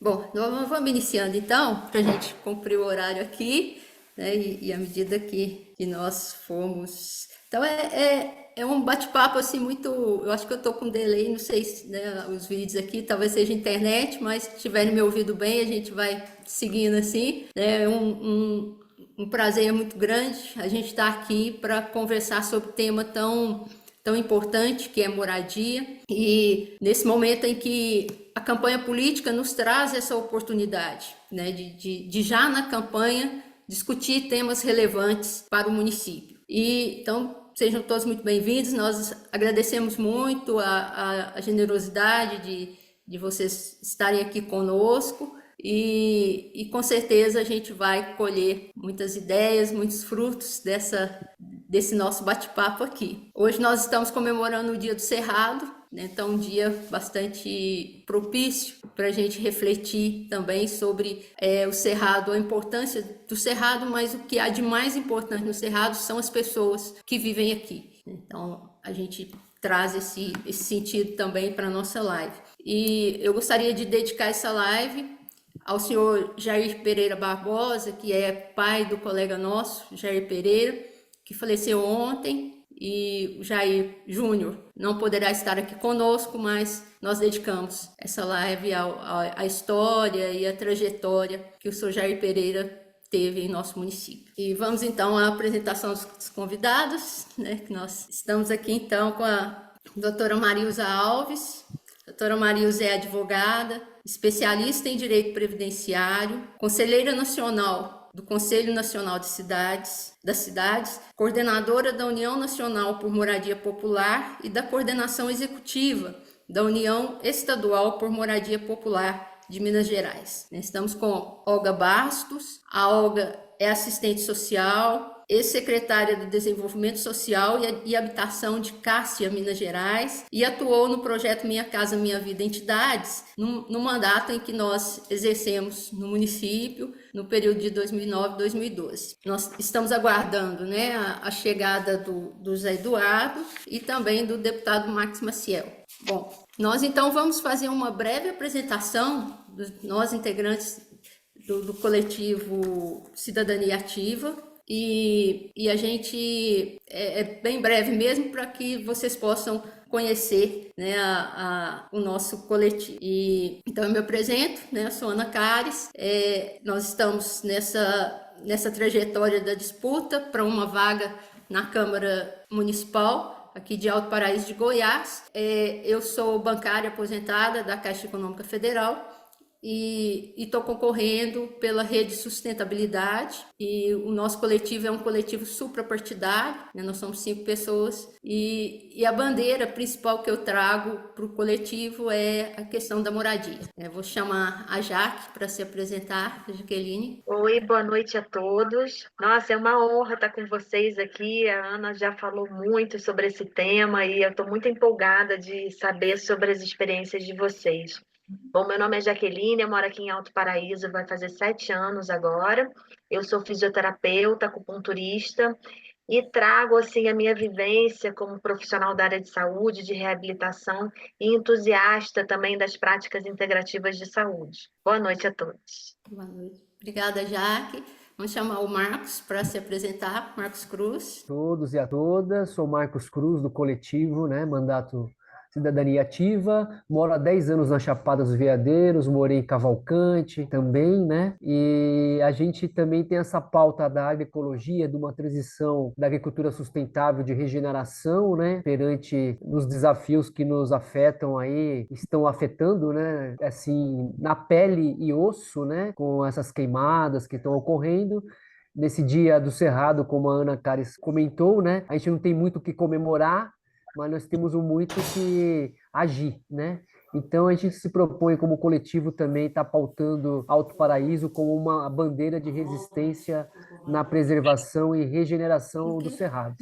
Bom, nós vamos iniciando então, para a gente cumprir o horário aqui, né? E à medida que nós formos. Então é um bate-papo assim muito. Eu acho que eu estou com delay, não sei se, né, os vídeos aqui, talvez seja internet, mas se tiverem me ouvido bem, a gente vai seguindo assim. É um prazer muito grande a gente estar aqui para conversar sobre tema tão importante que é moradia. E nesse momento em que a campanha política nos traz essa oportunidade, né, de já na campanha discutir temas relevantes para o município. E então sejam todos muito bem-vindos. Nós agradecemos muito a generosidade de vocês estarem aqui conosco. E com certeza a gente vai colher muitas ideias, muitos frutos desse nosso bate-papo aqui. Hoje nós estamos comemorando o Dia do Cerrado, né? Então um dia bastante propício para a gente refletir também sobre o Cerrado, a importância do Cerrado, mas o que há de mais importante no Cerrado são as pessoas que vivem aqui. Então a gente traz esse sentido também para a nossa live. E eu gostaria de dedicar essa live ao senhor Jair Pereira Barbosa, que é pai do colega nosso, Jair Pereira, que faleceu ontem, e o Jair Júnior não poderá estar aqui conosco, mas nós dedicamos essa live à história e à trajetória que o senhor Jair Pereira teve em nosso município. E vamos então à apresentação dos convidados, né? Que nós estamos aqui então com a doutora Marilza Alves. A doutora Marilza é advogada, especialista em direito previdenciário, conselheira nacional do Conselho Nacional das Cidades, coordenadora da União Nacional por Moradia Popular e da coordenação executiva da União Estadual por Moradia Popular de Minas Gerais. Estamos com Olga Bastos. A Olga é assistente social, ex-secretária do Desenvolvimento Social e Habitação de Cássia, Minas Gerais, e atuou no projeto Minha Casa Minha Vida Entidades, no mandato em que nós exercemos no município, no período de 2009 e 2012. Nós estamos aguardando, né, a chegada do Zé Eduardo e também do deputado Max Maciel. Bom, nós então vamos fazer uma breve apresentação dos nós integrantes do coletivo Cidadania Ativa, e a gente é bem breve mesmo para que vocês possam conhecer, né, o nosso coletivo. Então eu me apresento, né, eu sou Ana Cares, nós estamos nessa trajetória da disputa para uma vaga na Câmara Municipal aqui de Alto Paraíso de Goiás. Eu sou bancária aposentada da Caixa Econômica Federal e estou concorrendo pela Rede Sustentabilidade, e o nosso coletivo é um coletivo suprapartidário, né? Nós somos 5 pessoas e a bandeira principal que eu trago para o coletivo é a questão da moradia. Vou chamar a Jaque para se apresentar, a Jaqueline. Oi, boa noite a todos. Nossa, é uma honra estar com vocês aqui. A Ana já falou muito sobre esse tema e eu estou muito empolgada de saber sobre as experiências de vocês. Bom, meu nome é Jaqueline, eu moro aqui em Alto Paraíso, vai fazer 7 anos agora. Eu sou fisioterapeuta, acupunturista e trago assim a minha vivência como profissional da área de saúde, de reabilitação e entusiasta também das práticas integrativas de saúde. Boa noite a todos. Boa noite. Obrigada, Jaque. Vamos chamar o Marcos para se apresentar, Marcos Cruz. Todos e a todas, sou Marcos Cruz, do coletivo, né, Mandato Cidadania Ativa, moro há 10 anos na Chapada dos Veadeiros, morei em Cavalcante também, né, e a gente também tem essa pauta da agroecologia, de uma transição da agricultura sustentável, de regeneração, né, perante os desafios que nos afetam aí, estão afetando, né, assim, na pele e osso, né, com essas queimadas que estão ocorrendo. Nesse dia do Cerrado, como a Ana Cares comentou, né? A gente não tem muito o que comemorar, mas nós temos muito que agir, né? Então a gente se propõe como coletivo também estar pautando Alto Paraíso como uma bandeira de resistência na preservação e regeneração do Cerrado.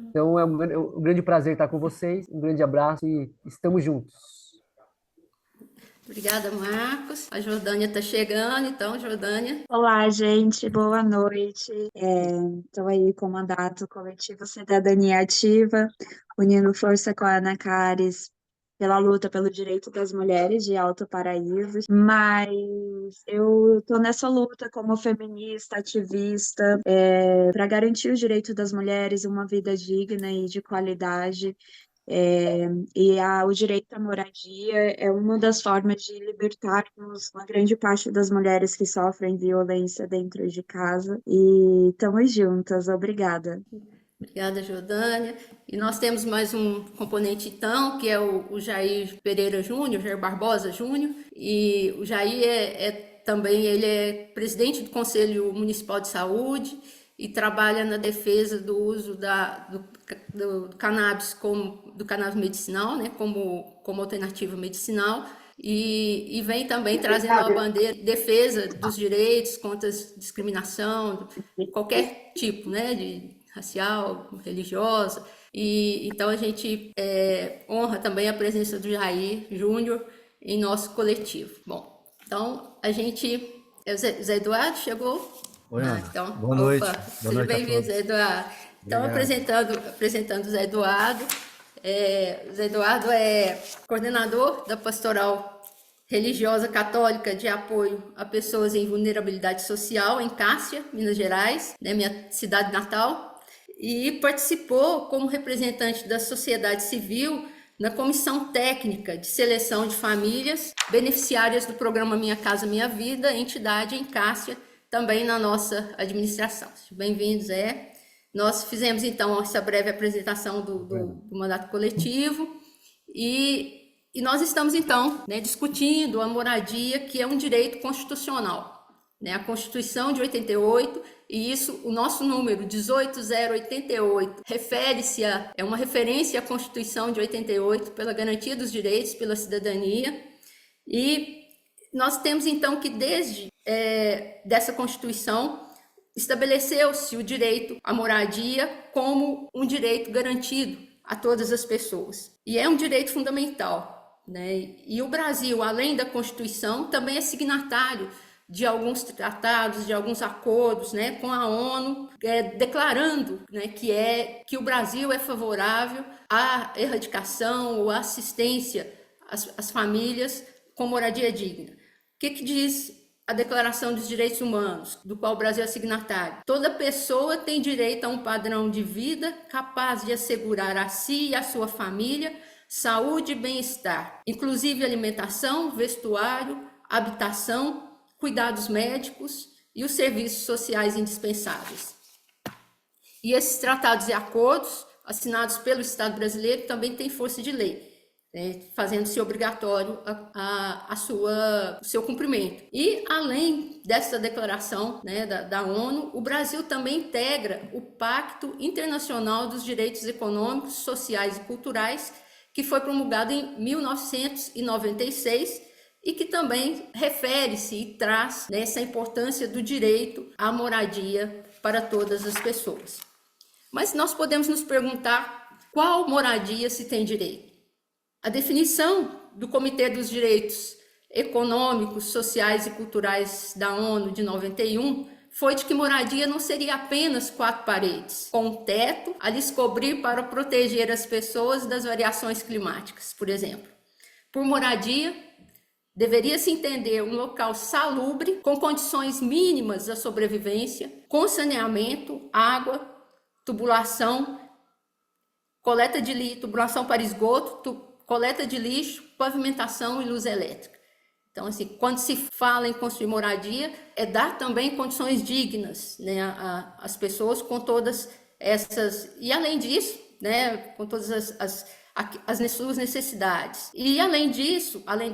Então é um grande prazer estar com vocês, um grande abraço e estamos juntos. Obrigada, Marcos. A Jordânia está chegando, então, Jordânia. Olá, gente, boa noite. Estou aí com o mandato coletivo Cidadania Ativa, unindo força com a Ana Cares pela luta pelo direito das mulheres de Alto Paraíso, mas eu estou nessa luta como feminista, ativista, para garantir o direito das mulheres, uma vida digna e de qualidade. O direito à moradia é uma das formas de libertarmos uma grande parte das mulheres que sofrem violência dentro de casa. E estamos juntas, obrigada. Obrigada, Jordânia. E nós temos mais um componente, então, que é o Jair Pereira Júnior, Jair Barbosa Júnior. E o Jair também ele é presidente do Conselho Municipal de Saúde e trabalha na defesa do uso do cannabis do cannabis medicinal, né, como alternativa medicinal. E vem também trazendo a bandeira de defesa dos direitos contra a discriminação, qualquer tipo, né, de racial, religiosa. E então a gente honra também a presença do Jair Júnior em nosso coletivo. Bom, então a gente... Zé Eduardo chegou? Oi, Ana. Então, boa noite. Seja bem-vindo, Zé Eduardo. Então, apresentando o Zé Eduardo. O Zé Eduardo é coordenador da Pastoral Religiosa Católica de Apoio a Pessoas em Vulnerabilidade Social, em Cássia, Minas Gerais, né, minha cidade natal, e participou como representante da sociedade civil na Comissão Técnica de Seleção de Famílias beneficiárias do programa Minha Casa Minha Vida, entidade em Cássia, também na nossa administração. Bem-vindo, Zé. Nós fizemos, então, essa breve apresentação do mandato coletivo e nós estamos, então, né, discutindo a moradia, que é um direito constitucional. Né, a Constituição de 88, e isso, o nosso número 18088, é uma referência à Constituição de 88 pela garantia dos direitos, pela cidadania, e nós temos então que desde dessa Constituição estabeleceu-se o direito à moradia como um direito garantido a todas as pessoas, e é um direito fundamental, né? E o Brasil, além da Constituição, também é signatário de alguns tratados, de alguns acordos, né, com a ONU, declarando, né, que o Brasil é favorável à erradicação ou à assistência às famílias com moradia digna. O que diz a Declaração dos Direitos Humanos, do qual o Brasil é signatário? Toda pessoa tem direito a um padrão de vida capaz de assegurar a si e a sua família saúde e bem-estar, inclusive alimentação, vestuário, habitação, cuidados médicos e os serviços sociais indispensáveis. E esses tratados e acordos assinados pelo Estado brasileiro também têm força de lei, né, fazendo-se obrigatório o seu cumprimento. E, além dessa declaração, né, da ONU, o Brasil também integra o Pacto Internacional dos Direitos Econômicos, Sociais e Culturais, que foi promulgado em 1996, e que também refere-se e traz, né, essa importância do direito à moradia para todas as pessoas. Mas nós podemos nos perguntar qual moradia se tem direito. A definição do Comitê dos Direitos Econômicos, Sociais e Culturais da ONU de 91 foi de que moradia não seria apenas 4 paredes, com um teto a lhes cobrir para proteger as pessoas das variações climáticas, por exemplo. Por moradia, deveria-se entender um local salubre, com condições mínimas da sobrevivência, com saneamento, água, tubulação, tubulação para esgoto, coleta de lixo, pavimentação e luz elétrica. Então, assim, quando se fala em construir moradia, é dar também condições dignas, né, às pessoas com todas essas... E, além disso, né, com todas as suas necessidades. E, além disso, além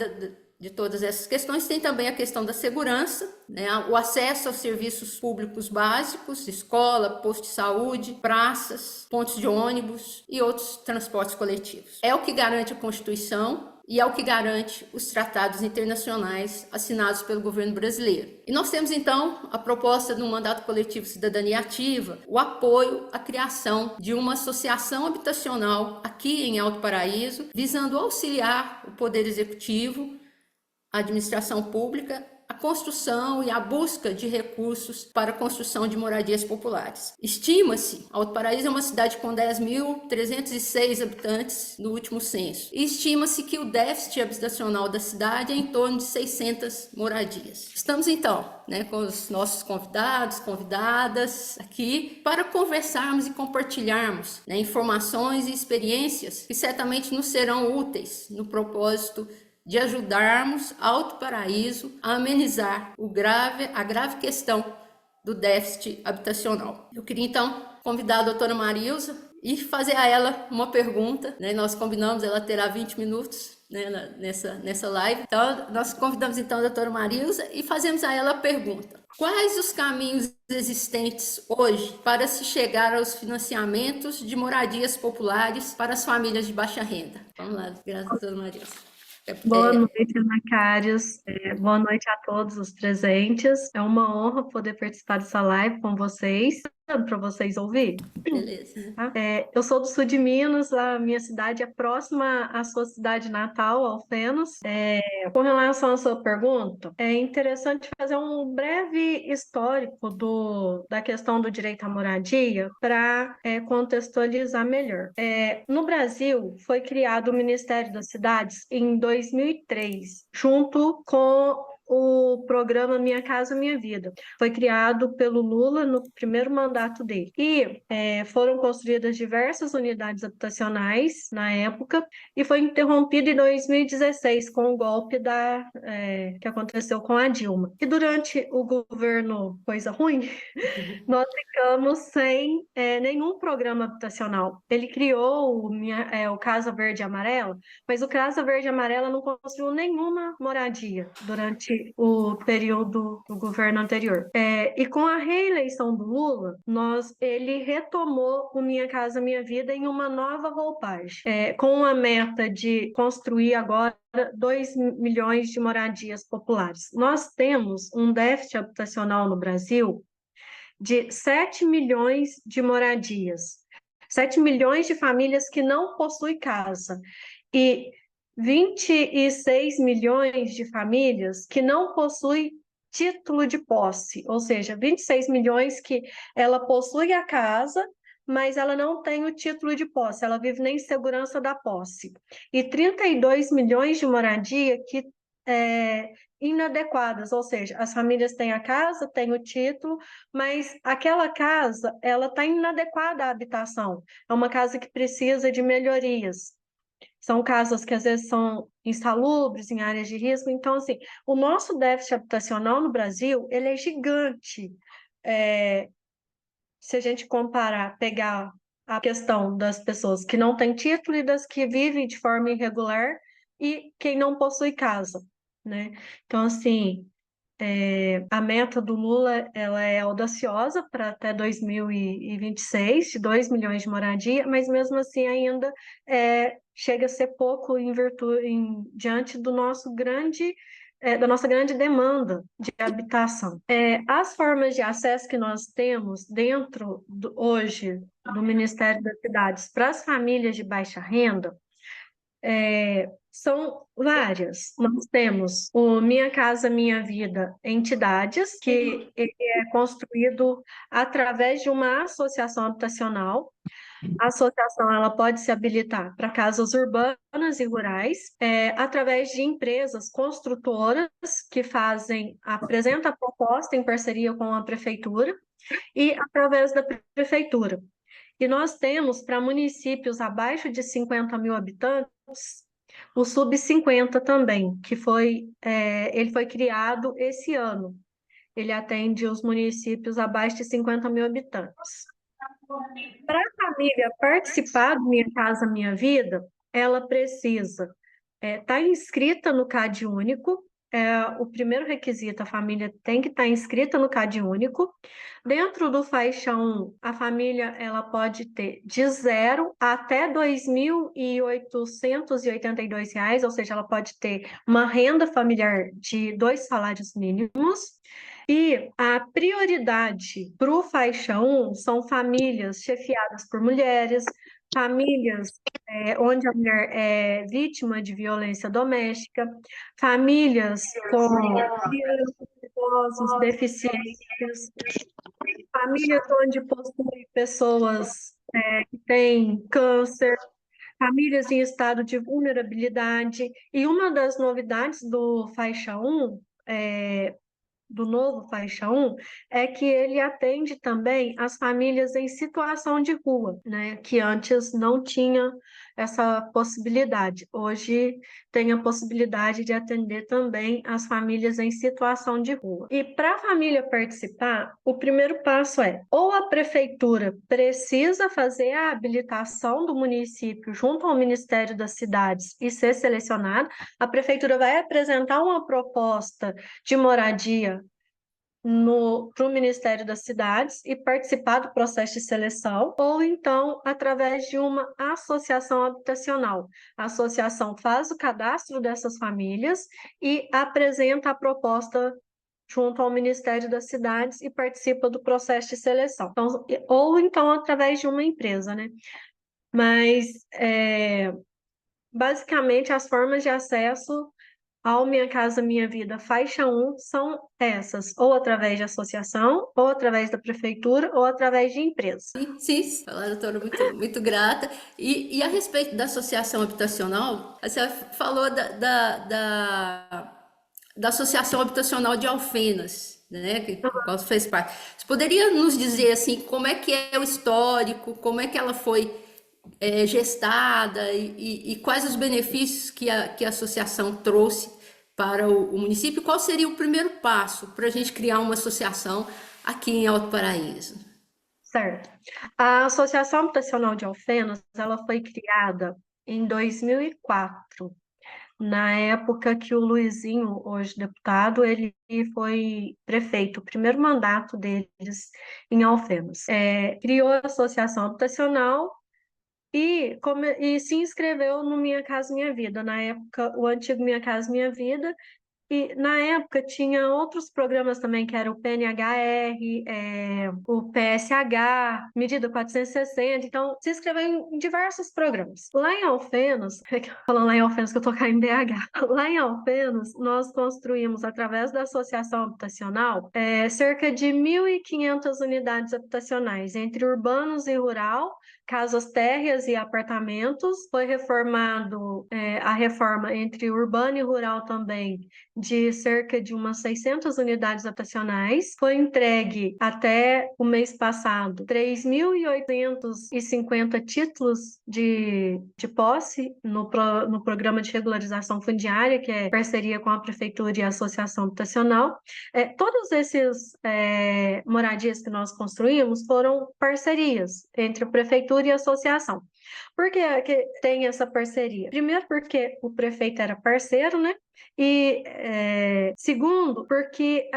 de todas essas questões, tem também a questão da segurança, né, o acesso aos serviços públicos básicos, escola, posto de saúde, praças, pontos de ônibus e outros transportes coletivos. É o que garante a Constituição e é o que garante os tratados internacionais assinados pelo governo brasileiro. E nós temos, então, a proposta do mandato coletivo Cidadania Ativa, o apoio à criação de uma associação habitacional aqui em Alto Paraíso, visando auxiliar o Poder Executivo, a administração pública, a construção e a busca de recursos para a construção de moradias populares. Estima-se, Alto Paraíso é uma cidade com 10.306 habitantes no último censo, e estima-se que o déficit habitacional da cidade é em torno de 600 moradias. Estamos então, né, com os nossos convidados, convidadas aqui para conversarmos e compartilharmos, né, informações e experiências que certamente nos serão úteis no propósito de ajudarmos Alto Paraíso a amenizar a grave questão do déficit habitacional. Eu queria então convidar a doutora Marilza e fazer a ela uma pergunta, né? Nós combinamos, ela terá 20 minutos, né, nessa live. Então, nós convidamos então a doutora Marilza e fazemos a ela a pergunta: quais os caminhos existentes hoje para se chegar aos financiamentos de moradias populares para as famílias de baixa renda? Vamos lá, doutora Marilza. Boa noite, Ana Cários. Boa noite a todos os presentes. É uma honra poder participar dessa live com vocês, para vocês ouvirem. Beleza. Tá? Eu sou do sul de Minas, a minha cidade é próxima à sua cidade natal, Alfenas. Com relação à sua pergunta, é interessante fazer um breve histórico da questão do direito à moradia para contextualizar melhor. No Brasil, foi criado o Ministério das Cidades em 2003, junto com o programa Minha Casa Minha Vida. Foi criado pelo Lula no primeiro mandato dele. E foram construídas diversas unidades habitacionais na época, e foi interrompido em 2016 com o golpe que aconteceu com a Dilma. E durante o governo Coisa Ruim, nós ficamos sem nenhum programa habitacional. Ele criou o Casa Verde e Amarela, mas o Casa Verde e Amarela não construiu nenhuma moradia durante o período do governo anterior. E com a reeleição do Lula, ele retomou o Minha Casa Minha Vida em uma nova roupagem, com a meta de construir agora 2 milhões de moradias populares. Nós temos um déficit habitacional no Brasil de 7 milhões de moradias, 7 milhões de famílias que não possuem casa, e 26 milhões de famílias que não possuem título de posse, ou seja, 26 milhões que ela possui a casa, mas ela não tem o título de posse, ela vive na insegurança da posse. E 32 milhões de moradia que inadequadas, ou seja, as famílias têm a casa, têm o título, mas aquela casa, ela está inadequada à habitação. É uma casa que precisa de melhorias. São casas que às vezes são insalubres, em áreas de risco. Então, assim, o nosso déficit habitacional no Brasil, ele é gigante. Se a gente pegar a questão das pessoas que não têm título e das que vivem de forma irregular e quem não possui casa, né? Então, assim, a meta do Lula, ela é audaciosa para até 2026, de 2 milhões de moradia, mas mesmo assim ainda chega a ser pouco diante do da nossa grande demanda de habitação. As formas de acesso que nós temos hoje do Ministério das Cidades para as famílias de baixa renda são várias. Nós temos o Minha Casa Minha Vida Entidades, que ele é construído através de uma associação habitacional. A associação ela pode se habilitar para casas urbanas e rurais, através de empresas construtoras que apresentam a proposta em parceria com a prefeitura e através da prefeitura. E nós temos, para municípios abaixo de 50 mil habitantes, o Sub-50 também, ele foi criado esse ano. Ele atende os municípios abaixo de 50 mil habitantes. Para a família participar do Minha Casa Minha Vida, ela precisa estar inscrita no CAD Único. O primeiro requisito, a família tem que estar inscrita no CAD Único. Dentro do faixa 1, a família ela pode ter de 0 até R$ 2.882, ou seja, ela pode ter uma renda familiar de 2 salários mínimos. E a prioridade para o faixa 1 são famílias chefiadas por mulheres, famílias onde a mulher é vítima de violência doméstica, famílias com crianças, idosos, deficientes, famílias onde possuem pessoas que têm câncer, famílias em estado de vulnerabilidade. E uma das novidades do Faixa 1, do novo Faixa 1, é que ele atende também as famílias em situação de rua, né? Que antes não tinha essa possibilidade. Hoje tem a possibilidade de atender também as famílias em situação de rua. E para a família participar, o primeiro passo é: ou a prefeitura precisa fazer a habilitação do município junto ao Ministério das Cidades e ser selecionada, a prefeitura vai apresentar uma proposta de moradia para o Ministério das Cidades e participar do processo de seleção, ou então através de uma associação habitacional. A associação faz o cadastro dessas famílias e apresenta a proposta junto ao Ministério das Cidades e participa do processo de seleção. Então, ou então através de uma empresa, né? Mas, basicamente, as formas de acesso ao Minha Casa Minha Vida Faixa 1 são essas, ou através de associação, ou através da prefeitura, ou através de empresa. Sim, a doutora, muito grata. E a respeito da associação habitacional, a senhora falou da Associação Habitacional de Alfenas, né, que qual fez parte. Você poderia nos dizer, assim, como é que é o histórico, como é que ela foi gestada e quais os benefícios que a associação trouxe para o município? Qual seria o primeiro passo para a gente criar uma associação aqui em Alto Paraíso? Certo. A Associação Habitacional de Alfenas, ela foi criada em 2004, na época que o Luizinho, hoje deputado, ele foi prefeito, o primeiro mandato deles em Alfenas. Criou a Associação Habitacional e se inscreveu no Minha Casa Minha Vida, na época, o antigo Minha Casa Minha Vida, e na época tinha outros programas também, que era o PNHR, o PSH, Medida 460, então se inscreveu em diversos programas. Lá em Alfenas, falando lá em Alfenas que eu tô cá em BH, lá em Alfenas nós construímos, através da Associação Habitacional, cerca de 1.500 unidades habitacionais, entre urbanos e rural, casas térreas e apartamentos. Foi reformado, a reforma entre urbano e rural também, de cerca de umas 600 unidades habitacionais. Foi entregue até o mês passado 3.850 títulos de posse no programa de regularização fundiária, que é parceria com a Prefeitura e a Associação Habitacional. Todos esses moradias que nós construímos foram parcerias entre a Prefeitura e a Associação. Por que tem essa parceria? Primeiro, porque o prefeito era parceiro, né? E segundo, porque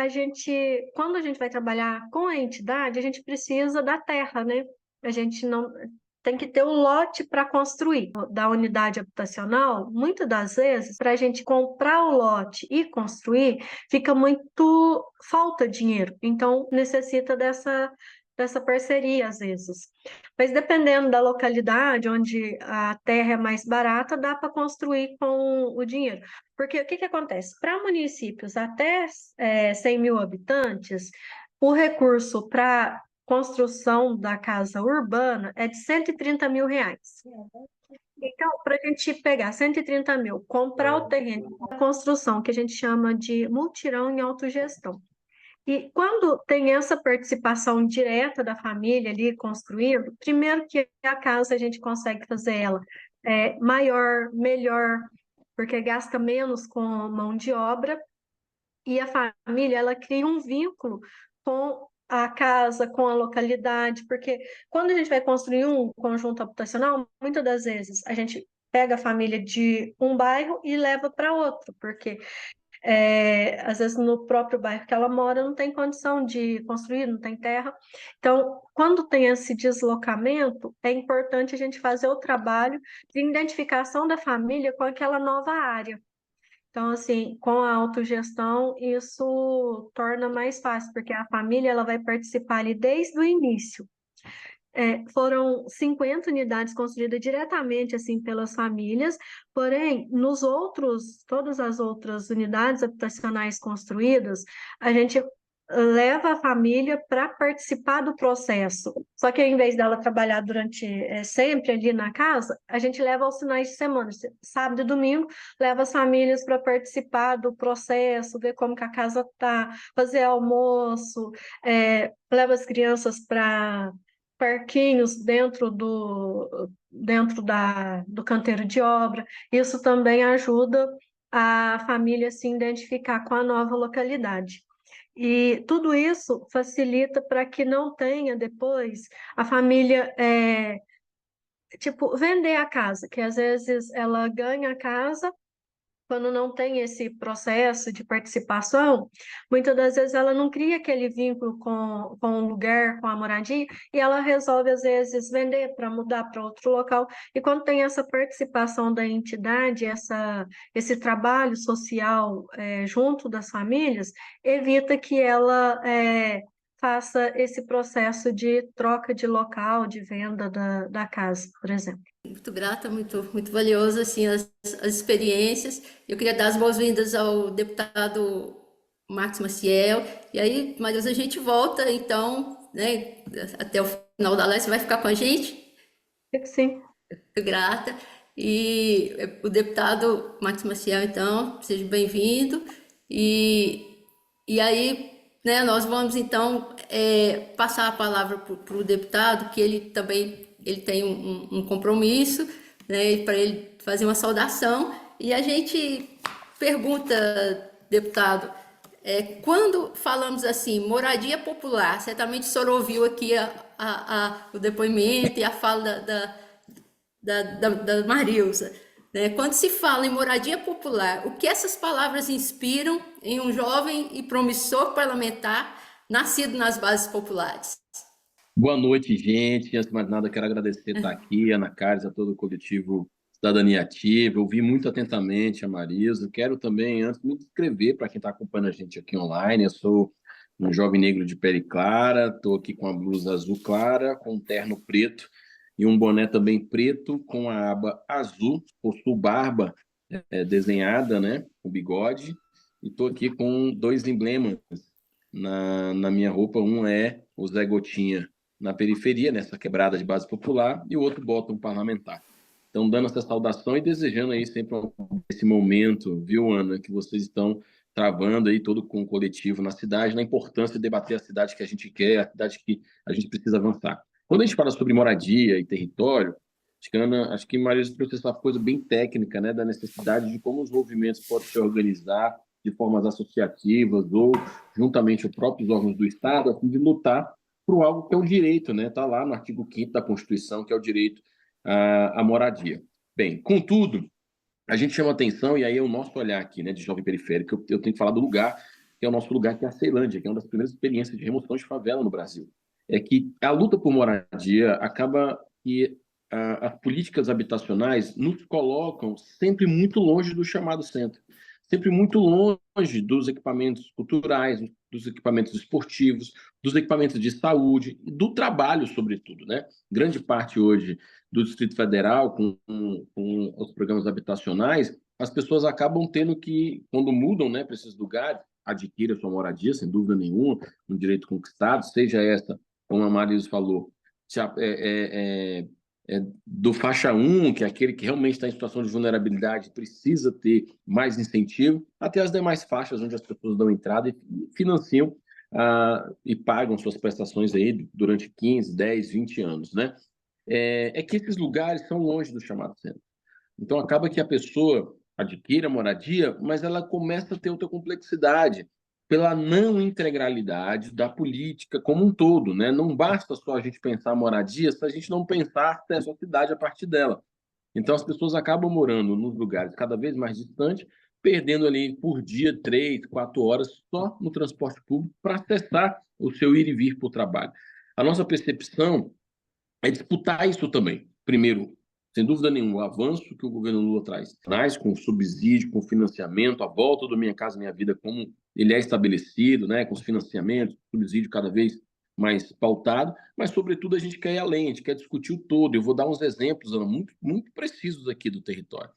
quando a gente vai trabalhar com a entidade, a gente precisa da terra, né? A gente não tem que ter o lote para construir. Da unidade habitacional, muitas das vezes, para a gente comprar o lote e construir, fica muito falta dinheiro. Então, necessita dessa parceria, às vezes. Mas dependendo da localidade, onde a terra é mais barata, dá para construir com o dinheiro. Porque o que acontece? Para municípios até 100 mil habitantes, o recurso para construção da casa urbana é de 130 mil reais. Então, para a gente pegar 130 mil, comprar o terreno, a construção, que a gente chama de mutirão em autogestão. E quando tem essa participação direta da família ali construindo, primeiro que a casa a gente consegue fazer ela maior, melhor, porque gasta menos com mão de obra, e a família ela cria um vínculo com a casa, com a localidade, porque quando a gente vai construir um conjunto habitacional, muitas das vezes a gente pega a família de um bairro e leva para outro, porque às vezes no próprio bairro que ela mora não tem condição de construir, não tem terra. Então, quando tem esse deslocamento, é importante a gente fazer o trabalho de identificação da família com aquela nova área. Então, assim, com a autogestão, isso torna mais fácil, porque a família ela vai participar ali desde o início. foram 50 unidades construídas diretamente assim pelas famílias, porém, todas as outras unidades habitacionais construídas, a gente leva a família para participar do processo. Só que ao invés dela trabalhar sempre ali na casa, a gente leva aos finais de semana, sábado e domingo, leva as famílias para participar do processo, ver como que a casa está, fazer almoço, leva as crianças para parquinhos do canteiro de obra. Isso também ajuda a família a se identificar com a nova localidade. E tudo isso facilita para que não tenha depois a família, vender a casa, que às vezes ela ganha a casa. Quando não tem esse processo de participação, muitas das vezes ela não cria aquele vínculo com o lugar, com a moradia, e ela resolve, às vezes, vender para mudar para outro local. E quando tem essa participação da entidade, esse trabalho social junto das famílias, evita que ela faça esse processo de troca de local, de venda da casa, por exemplo. Muito grata, muito, muito valioso assim as experiências. Eu queria dar as boas-vindas ao deputado Marcos Maciel. E aí, Marilza, a gente volta, então, né, até o final da live. Você vai ficar com a gente? Sim. Muito grata. E o deputado Marcos Maciel, então, seja bem-vindo. E aí, né, nós vamos, então, passar a palavra para o deputado, que ele também tem um compromisso, né, para ele fazer uma saudação. E a gente pergunta, deputado, quando falamos assim, moradia popular, certamente o senhor ouviu aqui o depoimento e a fala da Marilza, né? Quando se fala em moradia popular, o que essas palavras inspiram em um jovem e promissor parlamentar nascido nas bases populares? Boa noite, gente. Antes de mais nada, quero agradecer estar aqui, Ana Carlos, a todo o coletivo Cidadania Ativa. Ouvi muito atentamente a Marisa. Quero também, antes, me descrever para quem está acompanhando a gente aqui online. Eu sou um jovem negro de pele clara, estou aqui com a blusa azul clara, com um terno preto e um boné também preto, com a aba azul. Possuo barba desenhada, né, com bigode. E estou aqui com 2 emblemas na minha roupa. Um é o Zé Gotinha na periferia, nessa quebrada de base popular, e o outro bottom parlamentar. Então, dando essa saudação e desejando aí sempre esse momento, viu, Ana, que vocês estão travando aí todo com o coletivo na cidade, na importância de debater a cidade que a gente quer, a cidade que a gente precisa avançar. Quando a gente fala sobre moradia e território, acho que Maria trouxe essa coisa bem técnica, né, da necessidade de como os movimentos podem se organizar de formas associativas ou juntamente aos próprios órgãos do Estado, a fim de lutar por algo que é um direito, né? Está lá no artigo 5º da Constituição, que é o direito à moradia. Bem, contudo, a gente chama atenção, e aí é o nosso olhar aqui, né, de jovem periférico, eu tenho que falar do lugar, que é o nosso lugar, que é a Ceilândia, que é uma das primeiras experiências de remoção de favela no Brasil. É que a luta por moradia acaba que as políticas habitacionais nos colocam sempre muito longe do chamado centro, sempre muito longe dos equipamentos culturais, dos equipamentos esportivos, dos equipamentos de saúde e do trabalho, sobretudo, né? Grande parte hoje do Distrito Federal, com os programas habitacionais, as pessoas acabam tendo que, quando mudam, né, para esses lugares, adquire a sua moradia, sem dúvida nenhuma, um direito conquistado, seja essa, como a Marisa falou, do faixa 1, que é aquele que realmente está em situação de vulnerabilidade, precisa ter mais incentivo, até as demais faixas onde as pessoas dão entrada e financiam e pagam suas prestações aí durante 15, 10, 20 anos, né? É que esses lugares são longe do chamado centro. Então, acaba que a pessoa adquire a moradia, mas ela começa a ter outra complexidade pela não integralidade da política como um todo, né? Não basta só a gente pensar a moradia se a gente não pensar a cidade a partir dela. Então, as pessoas acabam morando nos lugares cada vez mais distantes, perdendo ali por dia 3, 4 horas só no transporte público para acessar o seu ir e vir para o trabalho. A nossa percepção é disputar isso também. Primeiro, sem dúvida nenhuma, o avanço que o governo Lula traz com subsídio, com financiamento, a volta do Minha Casa Minha Vida como ele é estabelecido, né, com os financiamentos, subsídio cada vez mais pautado, mas, sobretudo, a gente quer ir além, a gente quer discutir o todo. Eu vou dar uns exemplos, Ana, muito, muito precisos aqui do território.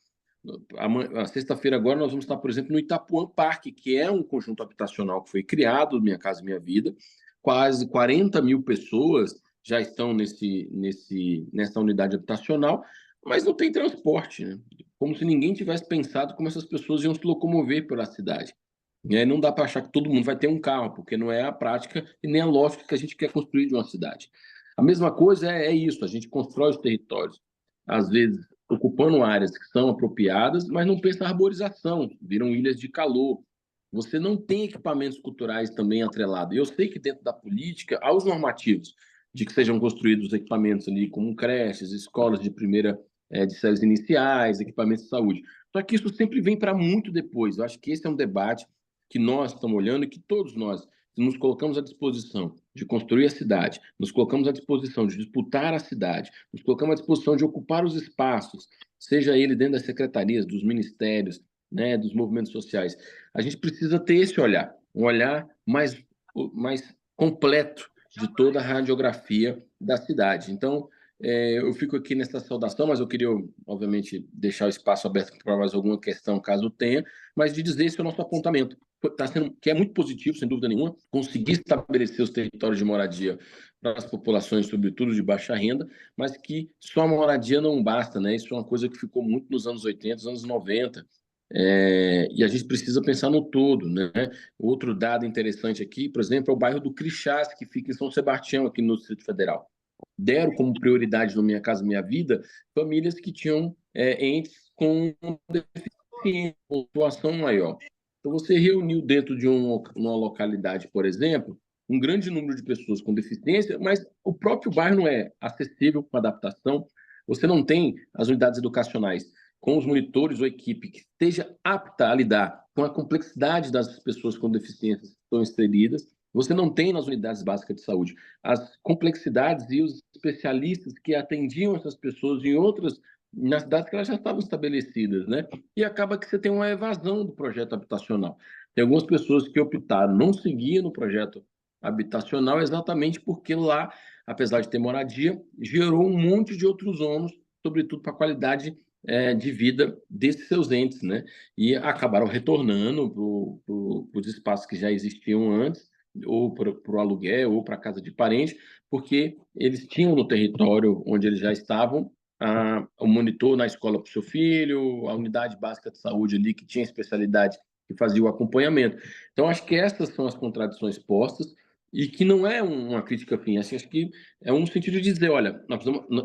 A sexta-feira agora nós vamos estar, por exemplo, no Itapuã Parque, que é um conjunto habitacional que foi criado, Minha Casa Minha Vida. Quase 40 mil pessoas já estão nessa unidade habitacional, mas não tem transporte, né? Como se ninguém tivesse pensado como essas pessoas iam se locomover pela cidade. E aí não dá para achar que todo mundo vai ter um carro, porque não é a prática e nem a lógica que a gente quer construir de uma cidade. A mesma coisa é isso, a gente constrói os territórios, às vezes ocupando áreas que são apropriadas, mas não pensa na arborização, viram ilhas de calor. Você não tem equipamentos culturais também atrelados. Eu sei que dentro da política há os normativos de que sejam construídos equipamentos ali como creches, escolas de de séries iniciais, equipamentos de saúde. Só que isso sempre vem para muito depois. Eu acho que esse é um debate que nós estamos olhando e que todos nós nos colocamos à disposição de construir a cidade, nos colocamos à disposição de disputar a cidade, nos colocamos à disposição de ocupar os espaços, seja ele dentro das secretarias, dos ministérios, né, dos movimentos sociais. A gente precisa ter esse olhar, um olhar mais completo de toda a radiografia da cidade. Então, eu fico aqui nessa saudação, mas eu queria, obviamente, deixar o espaço aberto para mais alguma questão, caso tenha, mas de dizer esse é o nosso apontamento, que é muito positivo, sem dúvida nenhuma, conseguir estabelecer os territórios de moradia para as populações, sobretudo de baixa renda, mas que só a moradia não basta, né? Isso é uma coisa que ficou muito nos anos 80, nos anos 90, e a gente precisa pensar no todo, né? Outro dado interessante aqui, por exemplo, é o bairro do Crixás, que fica em São Sebastião, aqui no Distrito Federal. Deram como prioridade no Minha Casa Minha Vida famílias que tinham entes com deficiência, pontuação maior. Então, você reuniu dentro de uma localidade, por exemplo, um grande número de pessoas com deficiência, mas o próprio bairro não é acessível para adaptação. Você não tem as unidades educacionais com os monitores ou equipe que esteja apta a lidar com a complexidade das pessoas com deficiências que estão inseridas. Você não tem nas unidades básicas de saúde as complexidades e os especialistas que atendiam essas pessoas nas cidades que elas já estavam estabelecidas, né? E acaba que você tem uma evasão do projeto habitacional. Tem algumas pessoas que optaram não seguir no projeto habitacional exatamente porque lá, apesar de ter moradia, gerou um monte de outros ônus, sobretudo para a qualidade de vida desses seus entes, né? E acabaram retornando para os espaços que já existiam antes, ou para o aluguel, ou para a casa de parente, porque eles tinham no território onde eles já estavam o monitor na escola para o seu filho, a unidade básica de saúde ali que tinha especialidade que fazia o acompanhamento. Então, acho que essas são as contradições postas e que não é uma crítica fim, assim, acho que é um sentido de dizer, olha,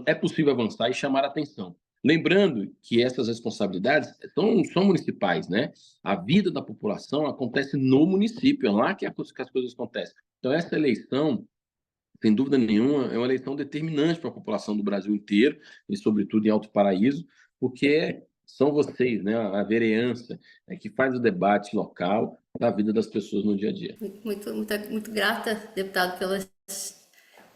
é possível avançar e chamar a atenção. Lembrando que essas responsabilidades são municipais, né? A vida da população acontece no município, é lá que as coisas acontecem. Então, essa eleição, sem dúvida nenhuma, é uma eleição determinante para a população do Brasil inteiro, e sobretudo em Alto Paraíso, porque são vocês, né, a vereança, que faz o debate local da vida das pessoas no dia a dia. Muito grata, deputado,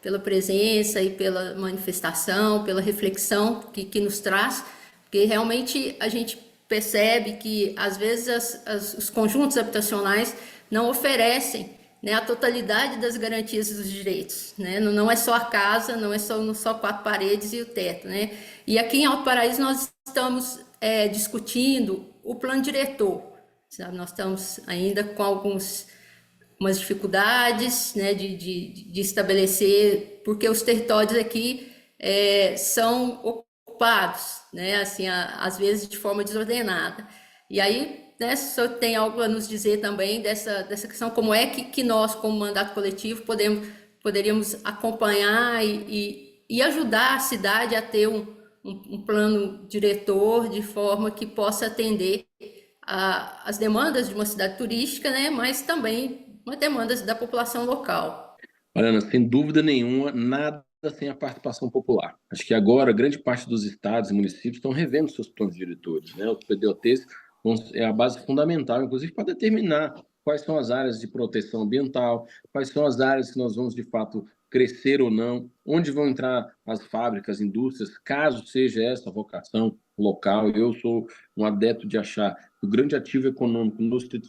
pela presença e pela manifestação, pela reflexão que nos traz, porque realmente a gente percebe que, às vezes, os conjuntos habitacionais não oferecem, né, a totalidade das garantias dos direitos, né? Não é só a casa, não é só quatro paredes e o teto, né? E aqui em Alto Paraíso nós estamos discutindo o plano diretor, sabe? Nós estamos ainda com umas dificuldades, né, de estabelecer, porque os territórios aqui são ocupados, né, assim, às vezes de forma desordenada. E aí, né, se o senhor tem algo a nos dizer também dessa questão, como é que nós, como mandato coletivo, poderíamos acompanhar e ajudar a cidade a ter um plano diretor de forma que possa atender as demandas de uma cidade turística, né, mas também as demandas da população local. Mariana, sem dúvida nenhuma, nada sem a participação popular. Acho que agora grande parte dos estados e municípios estão revendo seus planos diretores, né? Os PDOTs é a base fundamental, inclusive, para determinar quais são as áreas de proteção ambiental, quais são as áreas que nós vamos, de fato, crescer ou não, onde vão entrar as fábricas, indústrias, caso seja essa a vocação local. Eu sou um adepto de achar que o grande ativo econômico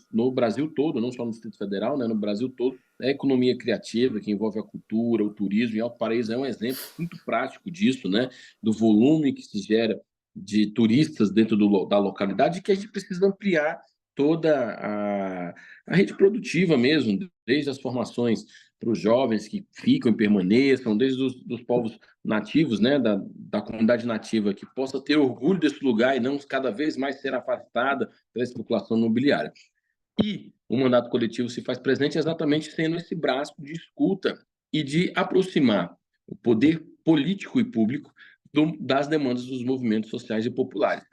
no Brasil todo, não só no Distrito Federal, né, no Brasil todo, é a economia criativa, que envolve a cultura, o turismo, e Alto Paraíso é um exemplo muito prático disso, né, do volume que se gera de turistas dentro da localidade, que a gente precisa ampliar toda a rede produtiva mesmo, desde as formações para os jovens que ficam e permaneçam, desde os povos nativos, né, da comunidade nativa, que possa ter orgulho desse lugar e não cada vez mais ser afastada pela especulação imobiliária. E o mandato coletivo se faz presente exatamente sendo esse braço de escuta e de aproximar o poder político e público das demandas dos movimentos sociais e populares.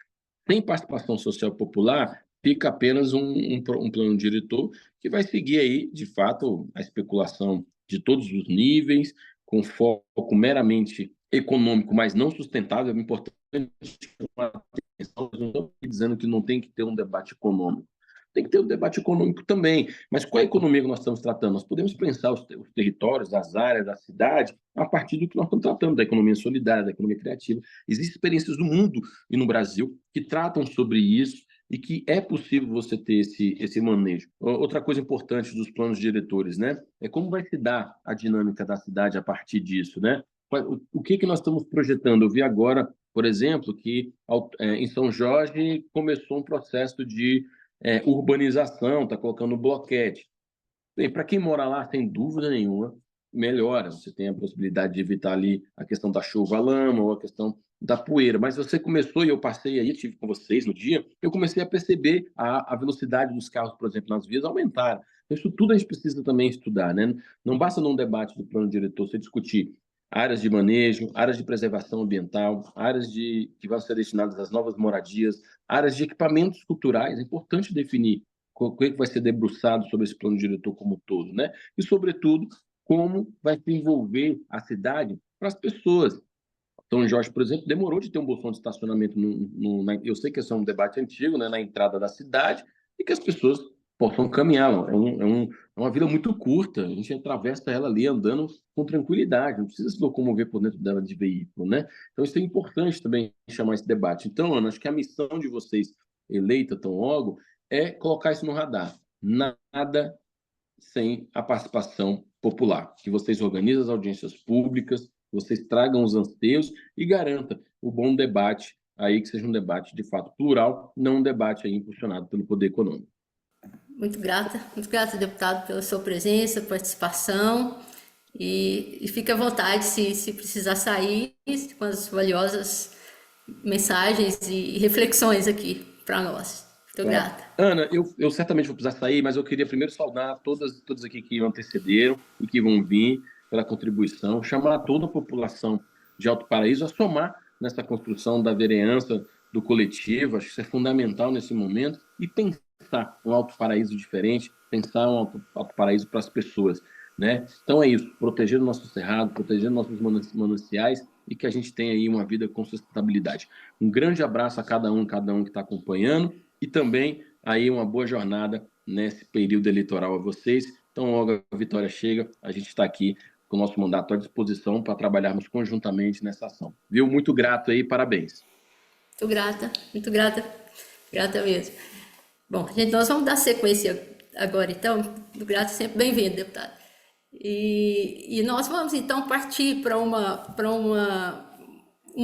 Sem participação social popular, fica apenas um plano diretor que vai seguir aí, de fato, a especulação de todos os níveis, com foco meramente econômico, mas não sustentável. É importante chamar a atenção, não estou dizendo que não tem que ter um debate econômico. Tem que ter um debate econômico também. Mas qual é a economia que nós estamos tratando? Nós podemos pensar os territórios, as áreas da cidade, a partir do que nós estamos tratando, da economia solidária, da economia criativa. Existem experiências no mundo e no Brasil que tratam sobre isso e que é possível você ter esse manejo. Outra coisa importante dos planos diretores, né, é como vai se dar a dinâmica da cidade a partir disso, né? O que nós estamos projetando? Eu vi agora, por exemplo, que em São Jorge começou um processo de urbanização, está colocando bloquete. Bem, para quem mora lá, sem dúvida nenhuma, melhora. Você tem a possibilidade de evitar ali a questão da chuva, a lama ou a questão da poeira. Mas você começou, e eu passei aí, estive com vocês no dia, eu comecei a perceber a velocidade dos carros, por exemplo, nas vias aumentar. Isso tudo a gente precisa também estudar, né? Não basta num debate do plano diretor você discutir áreas de manejo, áreas de preservação ambiental, áreas que vão ser destinadas às novas moradias, áreas de equipamentos culturais. É importante definir o que vai ser debruçado sobre esse plano diretor como um todo, né? E, sobretudo, como vai se envolver a cidade para as pessoas. São Jorge, por exemplo, demorou de ter um bolsão de estacionamento. Eu sei que esse é um debate antigo, né, na entrada da cidade, e que as pessoas possam caminhar. É uma vila muito curta, a gente atravessa ela ali andando com tranquilidade, não precisa se locomover por dentro dela de veículo, né? Então, isso é importante também chamar esse debate. Então, Ana, acho que a missão de vocês, eleita tão logo, é colocar isso no radar. Nada sem a participação popular. Que vocês organizem as audiências públicas, que vocês tragam os anseios e garanta o bom debate aí, que seja um debate de fato plural, não um debate aí impulsionado pelo poder econômico. Muito grata, deputado, pela sua presença, participação, e fique à vontade se precisar sair com as valiosas mensagens e reflexões aqui para nós. Muito grata. Ana, eu certamente vou precisar sair, mas eu queria primeiro saudar todos aqui que antecederam e que vão vir pela contribuição, chamar toda a população de Alto Paraíso a somar nessa construção da vereança do coletivo. Acho que isso é fundamental nesse momento, e pensar um Alto Paraíso diferente, pensar um Alto Paraíso para as pessoas, né? Então é isso, proteger o nosso cerrado, proteger nossos mananciais, e que a gente tenha aí uma vida com sustentabilidade. Um grande abraço a cada um que está acompanhando, e também aí uma boa jornada nesse período eleitoral a vocês. Então, logo a vitória chega, a gente está aqui com o nosso mandato à disposição para trabalharmos conjuntamente nessa ação. Viu? Muito grato aí, parabéns. Muito grata mesmo. Bom, gente, nós vamos dar sequência agora, então. Muito grato, sempre bem-vindo, deputado. E nós vamos, então, partir para uma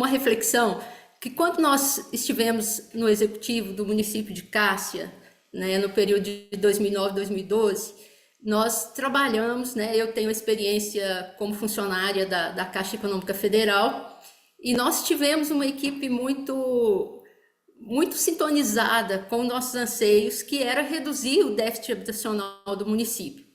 reflexão que, quando nós estivemos no executivo do município de Cássia, né, no período de 2009 2012, nós trabalhamos, né, eu tenho experiência como funcionária da Caixa Econômica Federal, e nós tivemos uma equipe muito sintonizada com nossos anseios, que era reduzir o déficit habitacional do município.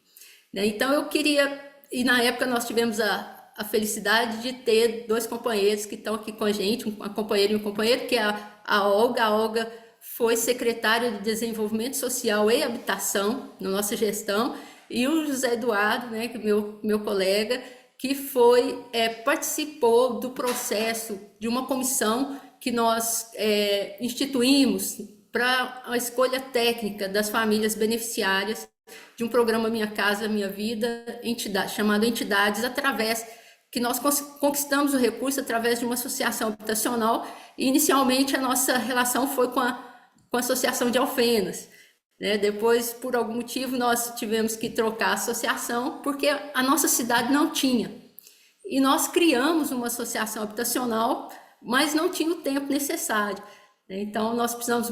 Então, eu queria, e na época nós tivemos a felicidade de ter dois companheiros que estão aqui com a gente, uma companheira e um companheiro, que é a Olga. A Olga foi secretária de Desenvolvimento Social e Habitação na nossa gestão, e o José Eduardo, né, que é meu colega, que participou do processo de uma comissão que nós instituímos para a escolha técnica das famílias beneficiárias de um programa Minha Casa Minha Vida, chamado Entidades, através que nós conquistamos o recurso através de uma associação habitacional, e inicialmente a nossa relação foi com a Associação de Alfenas, né? Depois, por algum motivo, nós tivemos que trocar a associação, porque a nossa cidade não tinha. E nós criamos uma associação habitacional, mas não tinha o tempo necessário. Então, nós precisamos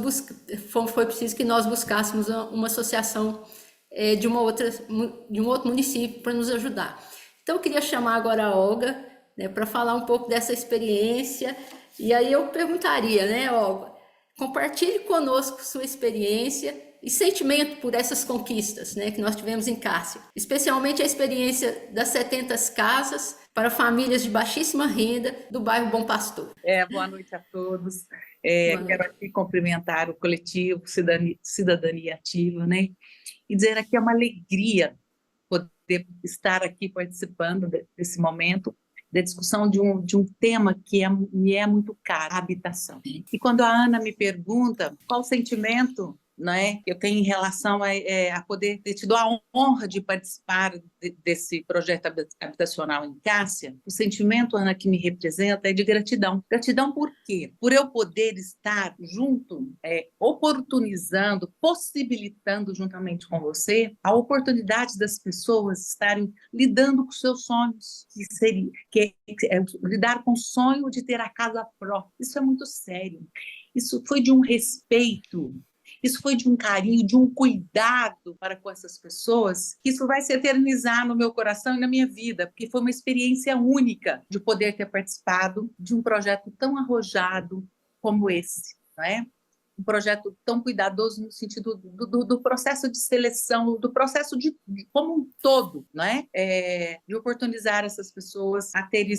foi preciso que nós buscássemos uma associação de um outro município para nos ajudar. Então, eu queria chamar agora a Olga, né, para falar um pouco dessa experiência. E aí eu perguntaria, né, Olga, compartilhe conosco sua experiência e sentimento por essas conquistas, né, que nós tivemos em Cássia, especialmente a experiência das 70 casas para famílias de baixíssima renda do bairro Bom Pastor. Boa noite a todos. Boa noite. Quero aqui cumprimentar o coletivo Cidadania Ativa, né? E dizer aqui é uma alegria poder estar aqui participando desse momento, da discussão de um tema que me é muito caro, a habitação. E quando a Ana me pergunta qual o sentimento, né, eu tenho em relação a poder ter tido a honra de participar desse projeto habitacional em Cássia, o sentimento, Ana, que me representa é de gratidão. Gratidão por quê? Por eu poder estar junto, oportunizando, possibilitando juntamente com você a oportunidade das pessoas estarem lidando com seus sonhos, que é lidar com o sonho de ter a casa própria. Isso é muito sério. Isso foi de um respeito. Isso foi de um carinho, de um cuidado para com essas pessoas, que isso vai se eternizar no meu coração e na minha vida, porque foi uma experiência única de poder ter participado de um projeto tão arrojado como esse, não é? Um projeto tão cuidadoso no sentido do processo de seleção, do processo como um todo, não é? De oportunizar essas pessoas a terem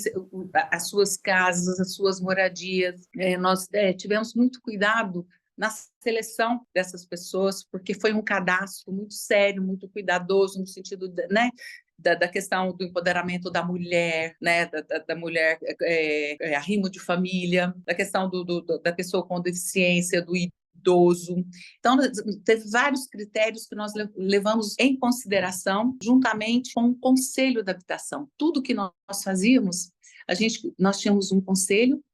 as suas casas, as suas moradias. Nós tivemos muito cuidado na seleção dessas pessoas, porque foi um cadastro muito sério, muito cuidadoso, no sentido né, da questão do empoderamento da mulher, né, da mulher arrimo de família, da questão da pessoa com deficiência, do idoso. Então, teve vários critérios que nós levamos em consideração, juntamente com o Conselho da Habitação. Tudo que nós fazíamos, nós tínhamos um conselho,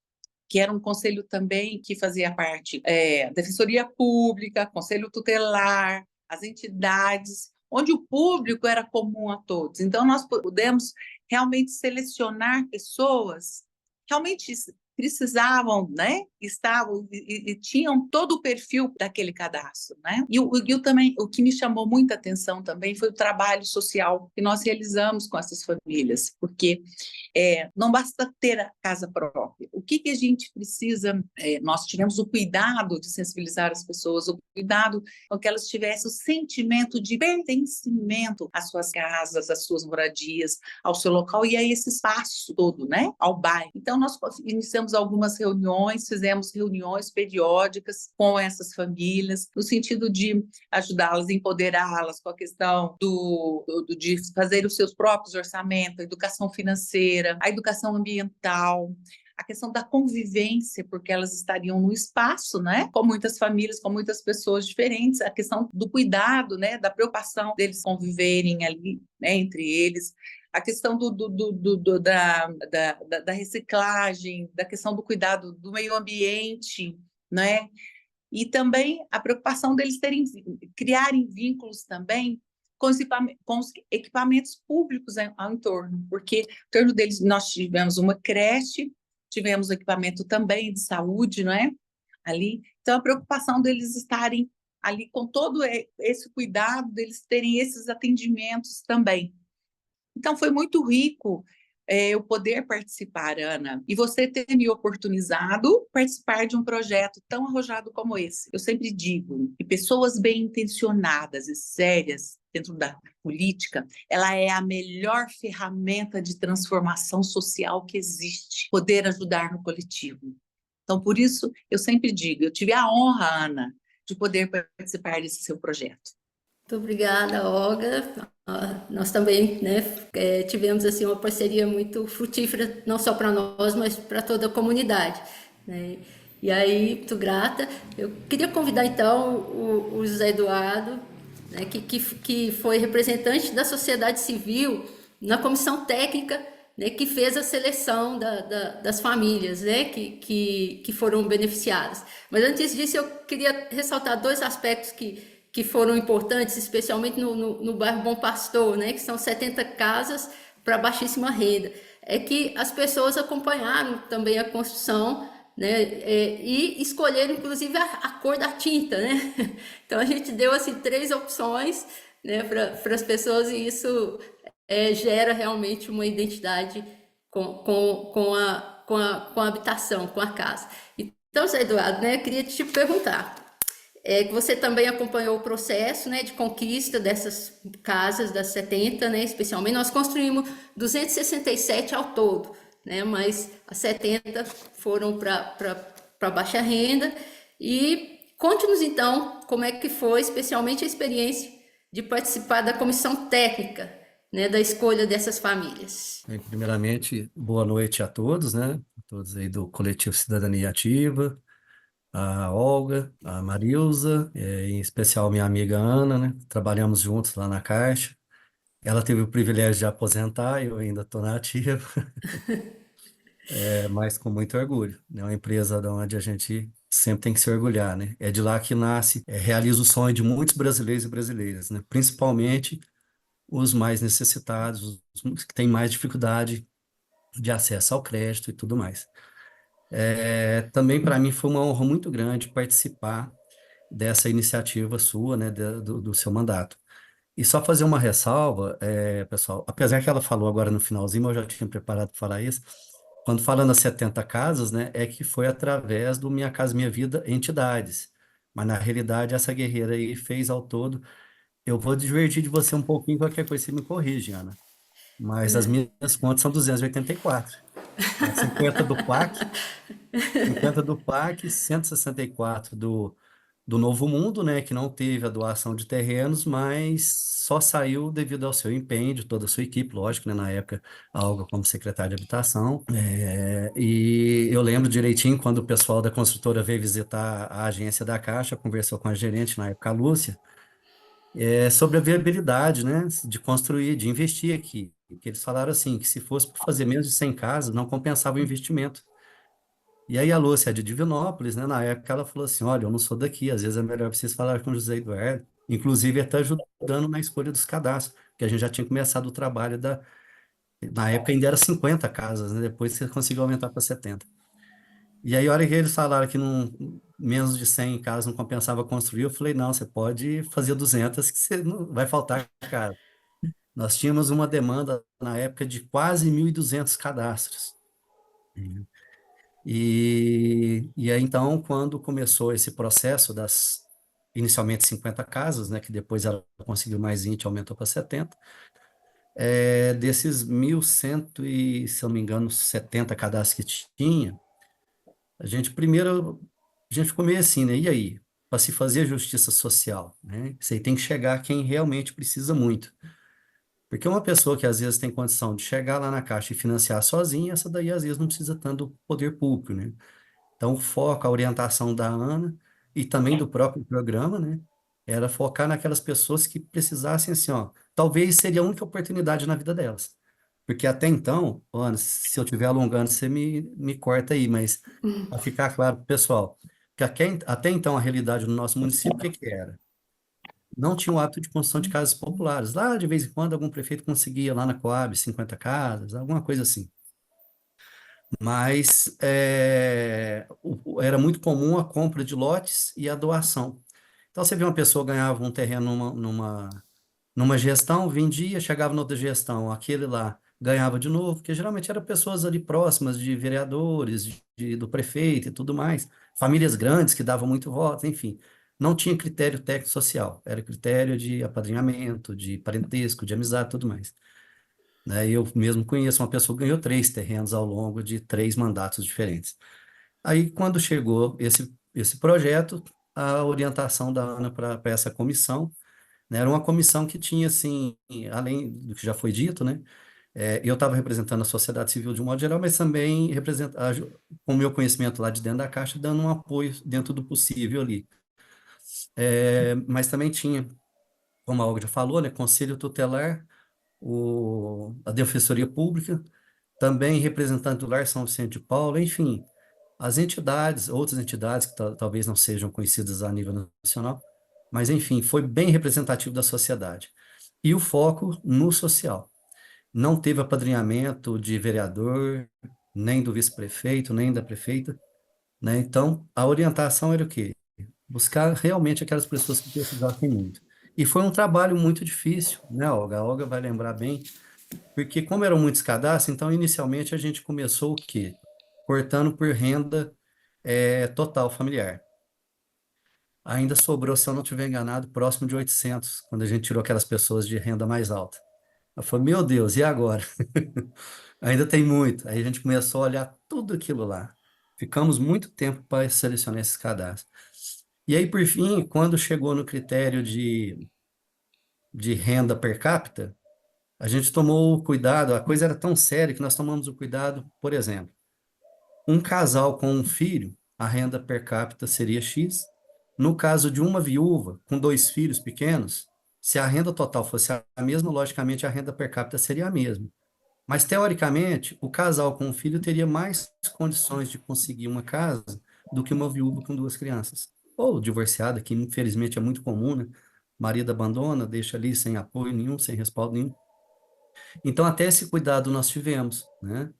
que era um conselho também que fazia parte da Defensoria Pública, Conselho Tutelar, as entidades, onde o público era comum a todos. Então, nós pudemos realmente selecionar pessoas realmente precisavam, né? Estavam e tinham todo o perfil daquele cadastro, né? Também, o que me chamou muita atenção também foi o trabalho social que nós realizamos com essas famílias, porque não basta ter a casa própria. O que a gente precisa? Nós tivemos o cuidado de sensibilizar as pessoas, o cuidado com que elas tivessem o sentimento de pertencimento às suas casas, às suas moradias, ao seu local e a esse espaço todo, né? Ao bairro. Então, nós iniciamos algumas reuniões, fizemos reuniões periódicas com essas famílias, no sentido de ajudá-las, empoderá-las com a questão de fazer os seus próprios orçamentos, a educação financeira, a educação ambiental, a questão da convivência, porque elas estariam no espaço, né? Com muitas famílias, com muitas pessoas diferentes, a questão do cuidado, né? Da preocupação deles conviverem ali, né? Entre eles, a questão da reciclagem, da questão do cuidado do meio ambiente, né? E também a preocupação deles criarem vínculos também com os equipamentos públicos ao entorno, porque ao entorno deles nós tivemos uma creche, tivemos equipamento também de saúde, não é? Ali. Então, a preocupação deles estarem ali com todo esse cuidado, deles terem esses atendimentos também. Então, foi muito rico eu poder participar, Ana, e você ter me oportunizado participar de um projeto tão arrojado como esse. Eu sempre digo que pessoas bem-intencionadas e sérias dentro da política, ela é a melhor ferramenta de transformação social que existe, poder ajudar no coletivo. Então, por isso, eu sempre digo, eu tive a honra, Ana, de poder participar desse seu projeto. Muito obrigada, Olga. Nós também, né, tivemos assim, uma parceria muito frutífera, não só para nós, mas para toda a comunidade, né? E aí, muito grata. Eu queria convidar, então, o José Eduardo né, que foi representante da sociedade civil na comissão técnica, né, que fez a seleção das famílias, né, que foram beneficiadas. Mas antes disso, eu queria ressaltar dois aspectos que foram importantes, especialmente no bairro Bom Pastor, né, que são 70 casas para baixíssima renda. É que as pessoas acompanharam também a construção, né, e escolheram inclusive a cor da tinta, né? Então a gente deu assim 3 opções, né, para as pessoas, e isso gera realmente uma identidade com a habitação, com a casa. Então, Zé Eduardo, né, eu queria te perguntar, que você também acompanhou o processo, né, de conquista dessas casas das 70, né, especialmente. Nós construímos 267 ao todo, né, mas as 70 foram para baixa renda. E conte-nos então como é que foi, especialmente a experiência de participar da comissão técnica, né, da escolha dessas famílias. Primeiramente, boa noite a todos, né? A todos aí do Coletivo Cidadania Ativa, a Olga, a Marilza, em especial minha amiga Ana, né? Trabalhamos juntos lá na Caixa. Ela teve o privilégio de aposentar, eu ainda estou na ativa, mas com muito orgulho. É uma empresa da onde a gente sempre tem que se orgulhar, né? É de lá que nasce, realiza o sonho de muitos brasileiros e brasileiras, né? Principalmente os mais necessitados, os que têm mais dificuldade de acesso ao crédito e tudo mais. Também para mim foi uma honra muito grande participar dessa iniciativa sua, né, do seu mandato. E só fazer uma ressalva, pessoal, apesar que ela falou agora no finalzinho, mas eu já tinha preparado para falar isso, quando fala nas 70 casas, né, é que foi através do Minha Casa Minha Vida Entidades, mas na realidade essa guerreira aí fez ao todo, eu vou divertir de você um pouquinho, qualquer coisa você me corrige, Ana, mas as minhas contas são 284. 50 do PAC, 50 do PAC, 164 do Novo Mundo, né, que não teve a doação de terrenos, mas só saiu devido ao seu empenho de toda a sua equipe, lógico, né, na época, a Olga como secretária de habitação. E eu lembro direitinho quando o pessoal da construtora veio visitar a agência da Caixa, conversou com a gerente, na época, a Lúcia, sobre a viabilidade, né, de construir, de investir aqui. Que eles falaram assim, que se fosse para fazer menos de 100 casas, não compensava o investimento. E aí a Lúcia é de Divinópolis, né? Na época ela falou assim, olha, eu não sou daqui, às vezes é melhor vocês falar com o José Eduardo. Inclusive, ele está ajudando na escolha dos cadastros, porque a gente já tinha começado o trabalho Na época ainda era 50 casas, né? Depois você conseguiu aumentar para 70. E aí, a hora que eles falaram que menos de 100 casas não compensava construir, eu falei, não, você pode fazer 200 que você não vai faltar casa. Nós tínhamos uma demanda na época de quase 1.200 cadastros. E aí, então, quando começou esse processo das inicialmente 50 casas, né, que depois ela conseguiu mais 20, aumentou para 70, desses 1.100 e, se eu não me engano, 70 cadastros que tinha, a gente ficou meio assim, né? E aí? Para se fazer justiça social, né? Isso aí tem que chegar a quem realmente precisa muito. Porque uma pessoa que às vezes tem condição de chegar lá na Caixa e financiar sozinha, essa daí às vezes não precisa tanto do poder público, né? Então, o foco, a orientação da Ana e também do próprio programa, né? Era focar naquelas pessoas que precisassem, assim, ó, talvez seria a única oportunidade na vida delas. Porque até então, ó, Ana, se eu estiver alongando, você me corta aí, mas para ficar claro para o pessoal, que até então a realidade do nosso município, o que que era? Não tinha o hábito de construção de casas populares. Lá, de vez em quando, algum prefeito conseguia lá na Coab 50 casas, alguma coisa assim. Mas era muito comum a compra de lotes e a doação. Então, você vê uma pessoa ganhava um terreno numa gestão, vendia, chegava noutra gestão, aquele lá ganhava de novo, porque geralmente eram pessoas ali próximas de vereadores, do prefeito e tudo mais, famílias grandes que davam muito voto, enfim. Não tinha critério técnico social, era critério de apadrinhamento, de parentesco, de amizade, tudo mais, né? Eu mesmo conheço uma pessoa que ganhou 3 terrenos ao longo de 3 mandatos diferentes. Aí, quando chegou esse projeto, a orientação da Ana para essa comissão, né, era uma comissão que tinha, assim, além do que já foi dito, né, eu estava representando a sociedade civil de um modo geral, mas também com o meu conhecimento lá de dentro da Caixa, dando um apoio dentro do possível ali. Mas também tinha como a Olga já falou, né, Conselho Tutelar, a Defensoria Pública, também representante do Lar São Vicente de Paulo, enfim, as entidades, outras entidades que talvez não sejam conhecidas a nível nacional, mas enfim, foi bem representativo da sociedade. E o foco no social. Não teve apadrinhamento de vereador, nem do vice-prefeito, nem da prefeita, né? Então, a orientação era o quê? Buscar realmente aquelas pessoas que precisassem muito. E foi um trabalho muito difícil, né, Olga? A Olga vai lembrar bem, porque como eram muitos cadastros, então inicialmente a gente começou o quê? Cortando por renda total familiar. Ainda sobrou, se eu não estiver enganado, próximo de 800, quando a gente tirou aquelas pessoas de renda mais alta. Eu falei, meu Deus, e agora? Ainda tem muito. Aí a gente começou a olhar tudo aquilo lá. Ficamos muito tempo para selecionar esses cadastros. E aí, por fim, quando chegou no critério de renda per capita, a gente tomou o cuidado, a coisa era tão séria que nós tomamos o cuidado, por exemplo, um casal com um filho, a renda per capita seria X. No caso de uma viúva com 2 filhos pequenos, se a renda total fosse a mesma, logicamente a renda per capita seria a mesma. Mas, teoricamente, o casal com um filho teria mais condições de conseguir uma casa do que uma viúva com 2 crianças. Ou divorciada, que infelizmente é muito comum, né? Marido abandona, deixa ali sem apoio nenhum, sem respaldo nenhum. Então, até esse cuidado nós tivemos, né?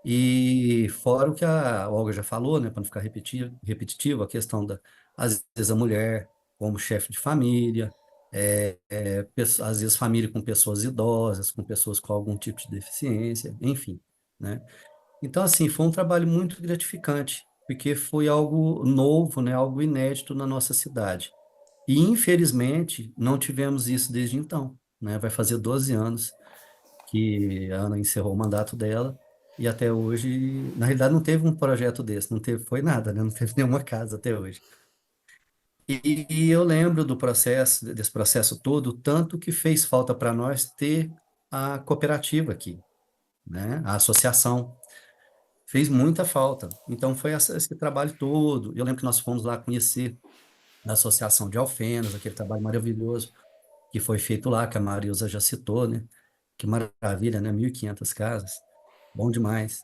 E fora o que a Olga já falou, né, para não ficar repetitivo, a questão às vezes a mulher como chefe de família, às vezes família com pessoas idosas, com pessoas com algum tipo de deficiência, enfim, né? Então, assim, foi um trabalho muito gratificante, porque foi algo novo, né, algo inédito na nossa cidade. E, infelizmente, não tivemos isso desde então, né? Vai fazer 12 anos que a Ana encerrou o mandato dela, e até hoje, na realidade, não teve um projeto desse, não teve, foi nada, né? Não teve nenhuma casa até hoje. E eu lembro desse processo todo, tanto que fez falta para nós ter a cooperativa aqui, né? A associação. Fez muita falta. Então, foi esse trabalho todo. Eu lembro que nós fomos lá conhecer a Associação de Alfenas, aquele trabalho maravilhoso que foi feito lá, que a Marilza já citou, né? Que maravilha, né? 1.500 casas. Bom demais.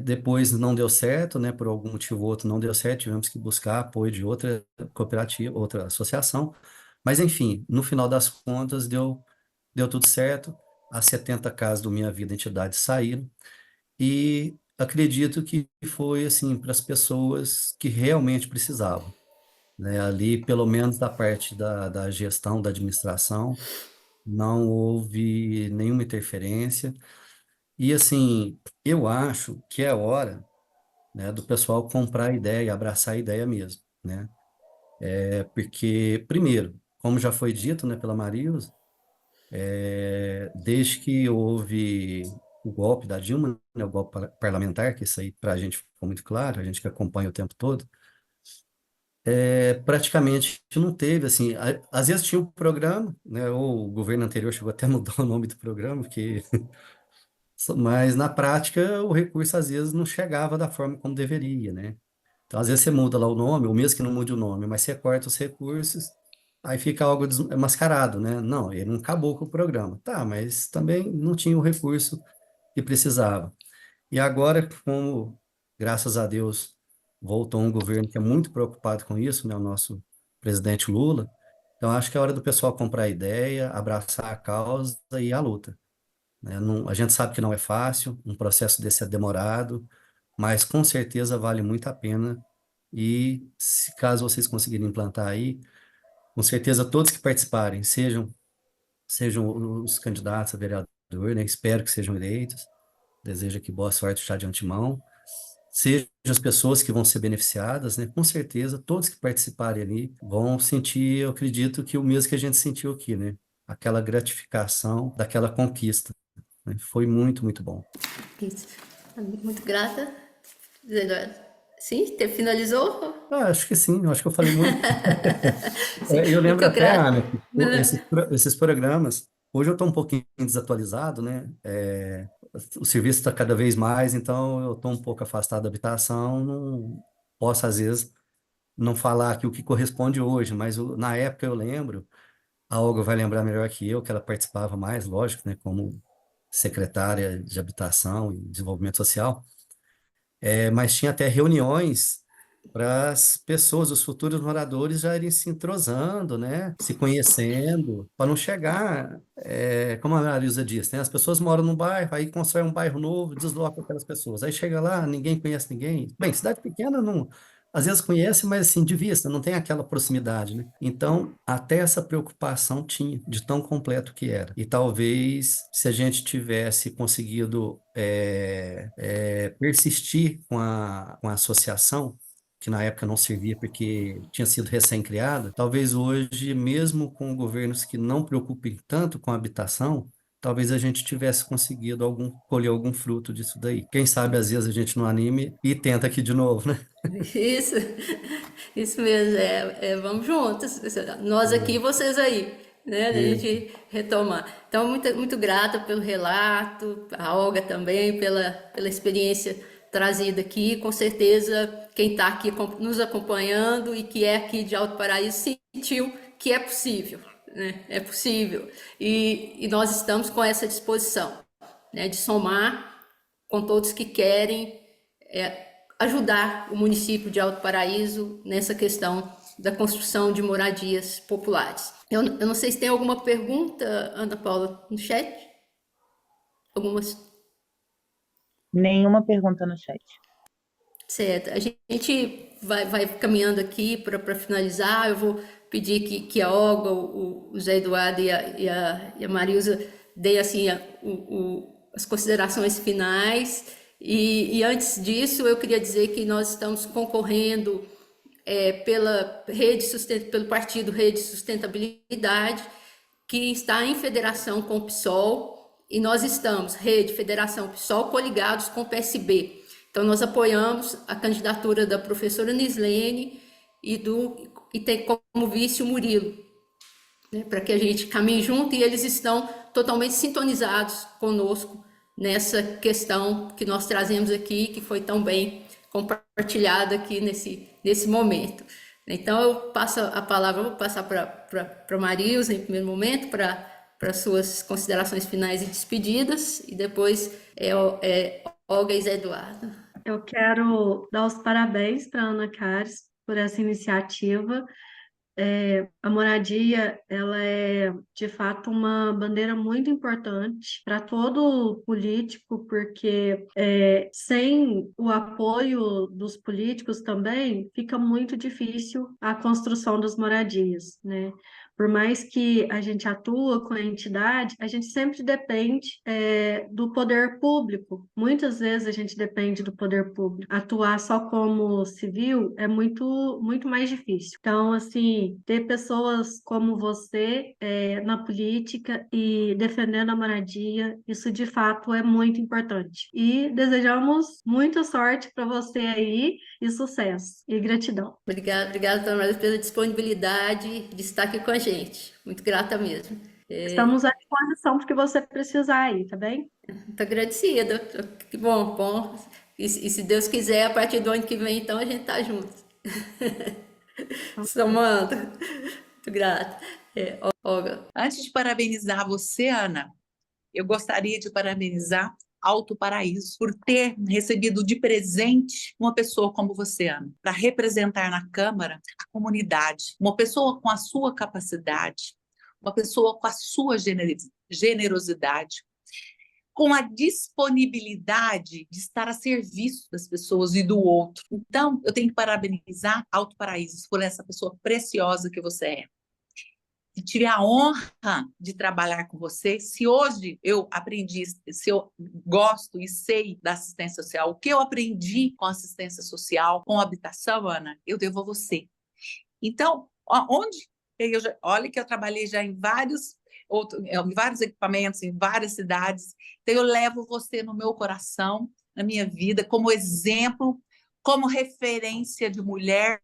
Depois não deu certo, né? Por algum motivo ou outro não deu certo, tivemos que buscar apoio de outra cooperativa, outra associação. Mas, enfim, no final das contas, deu tudo certo. As 70 casas do Minha Vida Entidade saíram. E acredito que foi, assim, para as pessoas que realmente precisavam, né? Ali, pelo menos da parte da gestão, da administração, não houve nenhuma interferência. E assim, eu acho que é hora, né, do pessoal comprar a ideia, abraçar a ideia mesmo, né? Porque, primeiro, como já foi dito, né, pela Marilza, desde que houve o golpe da Dilma, né, o golpe parlamentar, que isso aí para a gente ficou muito claro, a gente que acompanha o tempo todo, praticamente não teve, assim, às vezes tinha um programa, né, ou o governo anterior chegou até a mudar o nome do programa, porque mas na prática o recurso às vezes não chegava da forma como deveria, né? Então às vezes você muda lá o nome, ou mesmo que não mude o nome, mas você corta os recursos, aí fica algo mascarado, né? Não, ele não acabou com o programa. Tá, mas também não tinha o recurso que precisava. E agora, como, graças a Deus, voltou um governo que é muito preocupado com isso, né? O nosso presidente Lula. Então acho que é hora do pessoal comprar a ideia, abraçar a causa e ir à luta, né? A gente sabe que não é fácil, um processo desse é demorado, mas com certeza vale muito a pena. E se caso vocês conseguirem implantar aí, com certeza todos que participarem, sejam os candidatos a vereador, né? Espero que sejam eleitos. Desejo aqui boa sorte já de antemão. Sejam as pessoas que vão ser beneficiadas, né? Com certeza, todos que participarem ali vão sentir, eu acredito, que o mesmo que a gente sentiu aqui, né? Aquela gratificação daquela conquista, né? Foi muito, muito bom. Isso. Muito grata. Eduardo. Sim, finalizou? Acho que sim, eu acho que eu falei muito. Sim, Eu lembro muito até, grata. Ana, que esses programas, hoje eu estou um pouquinho desatualizado, né? O serviço está cada vez mais, então eu estou um pouco afastado da habitação, não posso, às vezes, não falar aqui o que corresponde hoje, mas na época eu lembro a Olga vai lembrar melhor que eu, que ela participava mais, lógico, né, como secretária de Habitação e Desenvolvimento Social. Mas tinha até reuniões para as pessoas, os futuros moradores já irem se entrosando, né? Se conhecendo, para não chegar, como a Marisa disse, né? As pessoas moram num bairro, aí constrói um bairro novo, desloca aquelas pessoas. Aí chega lá, ninguém conhece ninguém. Bem, cidade pequena não, às vezes conhece, mas assim, de vista, não tem aquela proximidade, né? Então, até essa preocupação tinha, de tão completo que era. E talvez, se a gente tivesse conseguido persistir com a associação, que na época não servia porque tinha sido recém-criada, talvez hoje, mesmo com governos que não preocupem tanto com a habitação, talvez a gente tivesse conseguido colher algum fruto disso daí. Quem sabe, às vezes, a gente não anime e tenta aqui de novo, né? Isso, isso mesmo, vamos juntos, nós aqui e vocês aí, né? A gente retomar. Então, muito, muito grata pelo relato, a Olga também pela experiência trazida aqui. Com certeza, quem está aqui nos acompanhando e que é aqui de Alto Paraíso sentiu que é possível, né? É possível. E nós estamos com essa disposição, né, de somar com todos que querem ajudar o município de Alto Paraíso nessa questão da construção de moradias populares. Eu não sei se tem alguma pergunta, Ana Paula, no chat? Algumas? Nenhuma pergunta no chat. Certo. A gente vai caminhando aqui para finalizar. Eu vou pedir que a Olga, o Zé Eduardo e a Marilza deem assim, as considerações finais. E antes disso, eu queria dizer que nós estamos concorrendo pelo partido Rede Sustentabilidade, que está em federação com o PSOL, e nós estamos, Rede, Federação, PSOL, coligados com o PSB. Então, nós apoiamos a candidatura da professora Nislene e tem como vice o Murilo, né, para que a gente caminhe junto, e eles estão totalmente sintonizados conosco nessa questão que nós trazemos aqui, que foi tão bem compartilhada aqui nesse momento. Então, eu passo a palavra, vou passar para Marilza, em primeiro momento, para suas considerações finais e despedidas, e depois Olga e Zé Eduardo. Eu quero dar os parabéns para a Ana Cares por essa iniciativa. A moradia, ela é, de fato, uma bandeira muito importante para todo político, porque sem o apoio dos políticos também fica muito difícil a construção das moradias, né? Por mais que a gente atua com a entidade, a gente sempre depende do poder público. Muitas vezes a gente depende do poder público. Atuar só como civil é muito, muito mais difícil. Então, assim, ter pessoas como você na política e defendendo a moradia, isso de fato é muito importante. E desejamos muita sorte para você aí e sucesso. E gratidão. Obrigada, Tamara, pela disponibilidade de estar aqui com a gente. Muito grata mesmo. Estamos à disposição porque você precisar aí, tá bem? Muito agradecida. Que bom. E se Deus quiser, a partir do ano que vem, então, a gente tá junto. Somando. Muito grata. Olga. Antes de parabenizar você, Ana, eu gostaria de parabenizar Alto Paraíso por ter recebido de presente uma pessoa como você, Ana, para representar na Câmara a comunidade, uma pessoa com a sua capacidade, uma pessoa com a sua generosidade, com a disponibilidade de estar a serviço das pessoas e do outro. Então, eu tenho que parabenizar Alto Paraíso por essa pessoa preciosa que você é. E tive a honra de trabalhar com você. Se hoje eu aprendi, se eu gosto e sei da assistência social, o que eu aprendi com assistência social, com habitação, Ana, eu devo a você. Então, olha que eu trabalhei já em vários equipamentos, em várias cidades. Então, eu levo você no meu coração, na minha vida, como exemplo, como referência de mulher,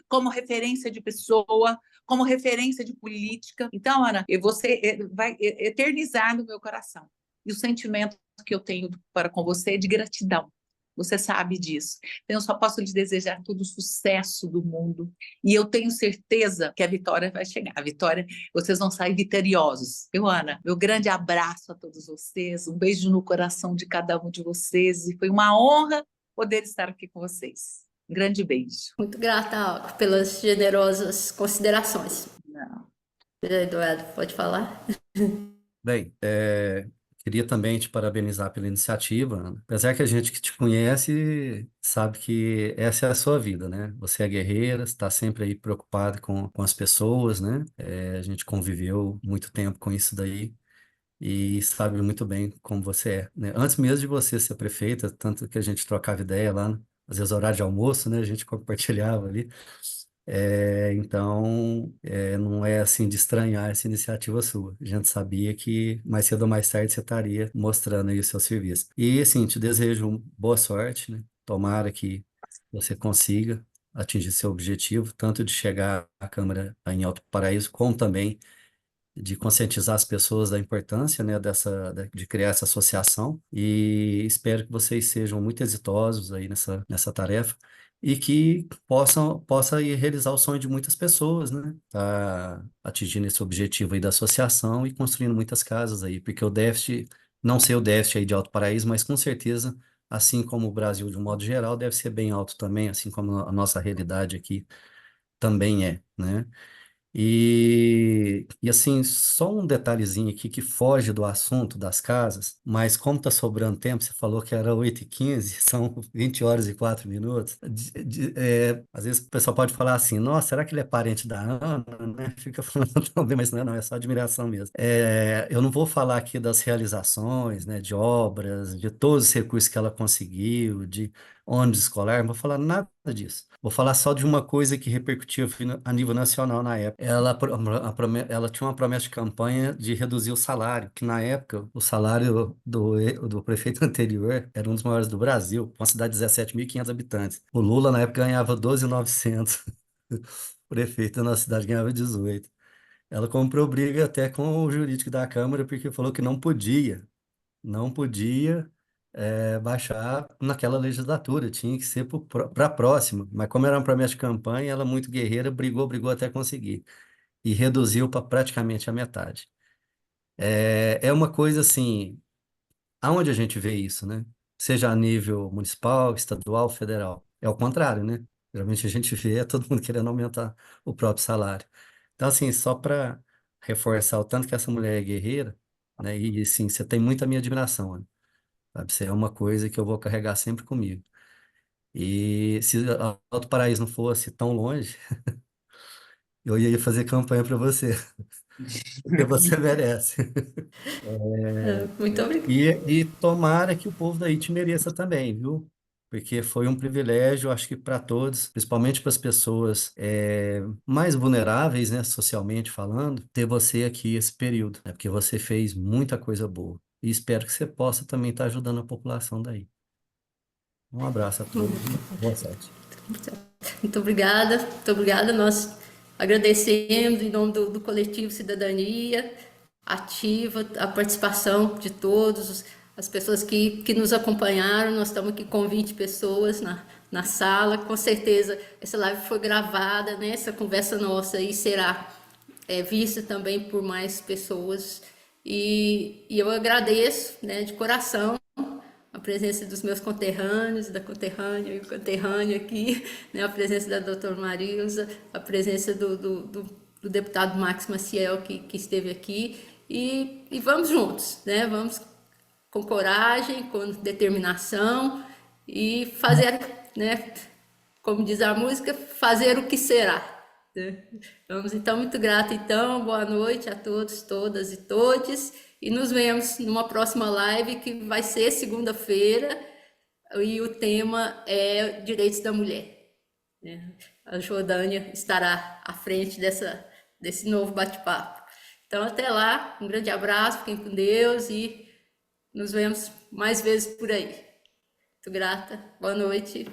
como referência de pessoa, como referência de política. Então, Ana, você vai eternizar no meu coração. E o sentimento que eu tenho para com você é de gratidão. você sabe disso. Então, eu só posso lhe desejar todo o sucesso do mundo. E eu tenho certeza que a vitória vai chegar. A vitória, vocês vão sair vitoriosos. Eu, Ana, meu grande abraço a todos vocês, um beijo no coração de cada um de vocês. E foi uma honra poder estar aqui com vocês. Um grande beijo. Muito grata, Alco, pelas generosas considerações. Não. Eduardo, pode falar? Bem, queria também te parabenizar pela iniciativa, Ana. Apesar que a gente que te conhece sabe que essa é a sua vida, né? Você é guerreira, está sempre aí preocupado com as pessoas, né? A gente conviveu muito tempo com isso daí e sabe muito bem como você é, né? Antes mesmo de você ser prefeita, tanto que a gente trocava ideia lá, às vezes horário de almoço, né? A gente compartilhava ali. Então, não é assim de estranhar essa iniciativa sua. A gente sabia que mais cedo ou mais tarde você estaria mostrando aí o seu serviço. E assim, te desejo boa sorte, né? Tomara que você consiga atingir seu objetivo, tanto de chegar à Câmara em Alto Paraíso, como também de conscientizar as pessoas da importância, né, de criar essa associação, e espero que vocês sejam muito exitosos aí nessa tarefa e que possa aí realizar o sonho de muitas pessoas, né, tá atingindo esse objetivo aí da associação e construindo muitas casas aí, porque o déficit, não sei o déficit aí de Alto Paraíso, mas com certeza, assim como o Brasil de um modo geral, deve ser bem alto também, assim como a nossa realidade aqui também é, né? E assim, só um detalhezinho aqui que foge do assunto das casas, mas como está sobrando tempo, você falou que era 8h15, são 20 horas e 4 minutos. Às vezes o pessoal pode falar assim, nossa, será que ele é parente da Ana, né? Fica falando também, mas não, é só admiração mesmo. Eu não vou falar aqui das realizações, né, de obras, de todos os recursos que ela conseguiu, de ônibus escolar, não vou falar nada disso. Vou falar só de uma coisa que repercutiu a nível nacional na época. Ela tinha uma promessa de campanha de reduzir o salário, que na época o salário do prefeito anterior era um dos maiores do Brasil, uma cidade de 17.500 habitantes. O Lula na época ganhava 12.900. O prefeito da nossa cidade ganhava 18. Ela comprou briga até com o jurídico da Câmara, porque falou que não podia baixar naquela legislatura, tinha que ser para a próxima. Mas como era uma promessa de campanha, ela muito guerreira, brigou até conseguir. E reduziu para praticamente a metade. É uma coisa assim, aonde a gente vê isso, né? Seja a nível municipal, estadual, federal. É o contrário, né? Geralmente a gente vê todo mundo querendo aumentar o próprio salário. Então, assim, só para reforçar o tanto que essa mulher é guerreira, né? E, sim, você tem muita minha admiração, né? Sabe? Isso é uma coisa que eu vou carregar sempre comigo. E se Alto Paraíso não fosse tão longe, eu ia fazer campanha para você, porque você merece. Muito obrigada. E tomara que o povo daí te mereça também, viu? Porque foi um privilégio, acho que para todos, principalmente para as pessoas mais vulneráveis, né, socialmente falando, ter você aqui esse período, né? Porque você fez muita coisa boa. E espero que você possa também estar ajudando a população daí. Um abraço a todos e boa sorte. Muito obrigada, muito obrigada. Nós agradecemos em nome do Coletivo Cidadania Ativa a participação de todos, as pessoas que nos acompanharam. Nós estamos aqui com 20 pessoas na sala. Com certeza essa live foi gravada, né? Essa conversa nossa aí será vista também por mais pessoas. E eu agradeço, né, de coração a presença dos meus conterrâneos, da conterrânea e o conterrâneo aqui, né, a presença da doutora Marilza, a presença do deputado Max Maciel, que esteve aqui, e vamos juntos, né, vamos com coragem, com determinação e fazer, né, como diz a música, fazer o que será. Né? Vamos, então, muito grata, então, boa noite a todos, todas e todes, e nos vemos numa próxima live que vai ser segunda-feira, e o tema é Direitos da Mulher. Né? A Jordânia estará à frente desse novo bate-papo. Então, até lá, um grande abraço, fiquem com Deus e nos vemos mais vezes por aí. Muito grata, boa noite.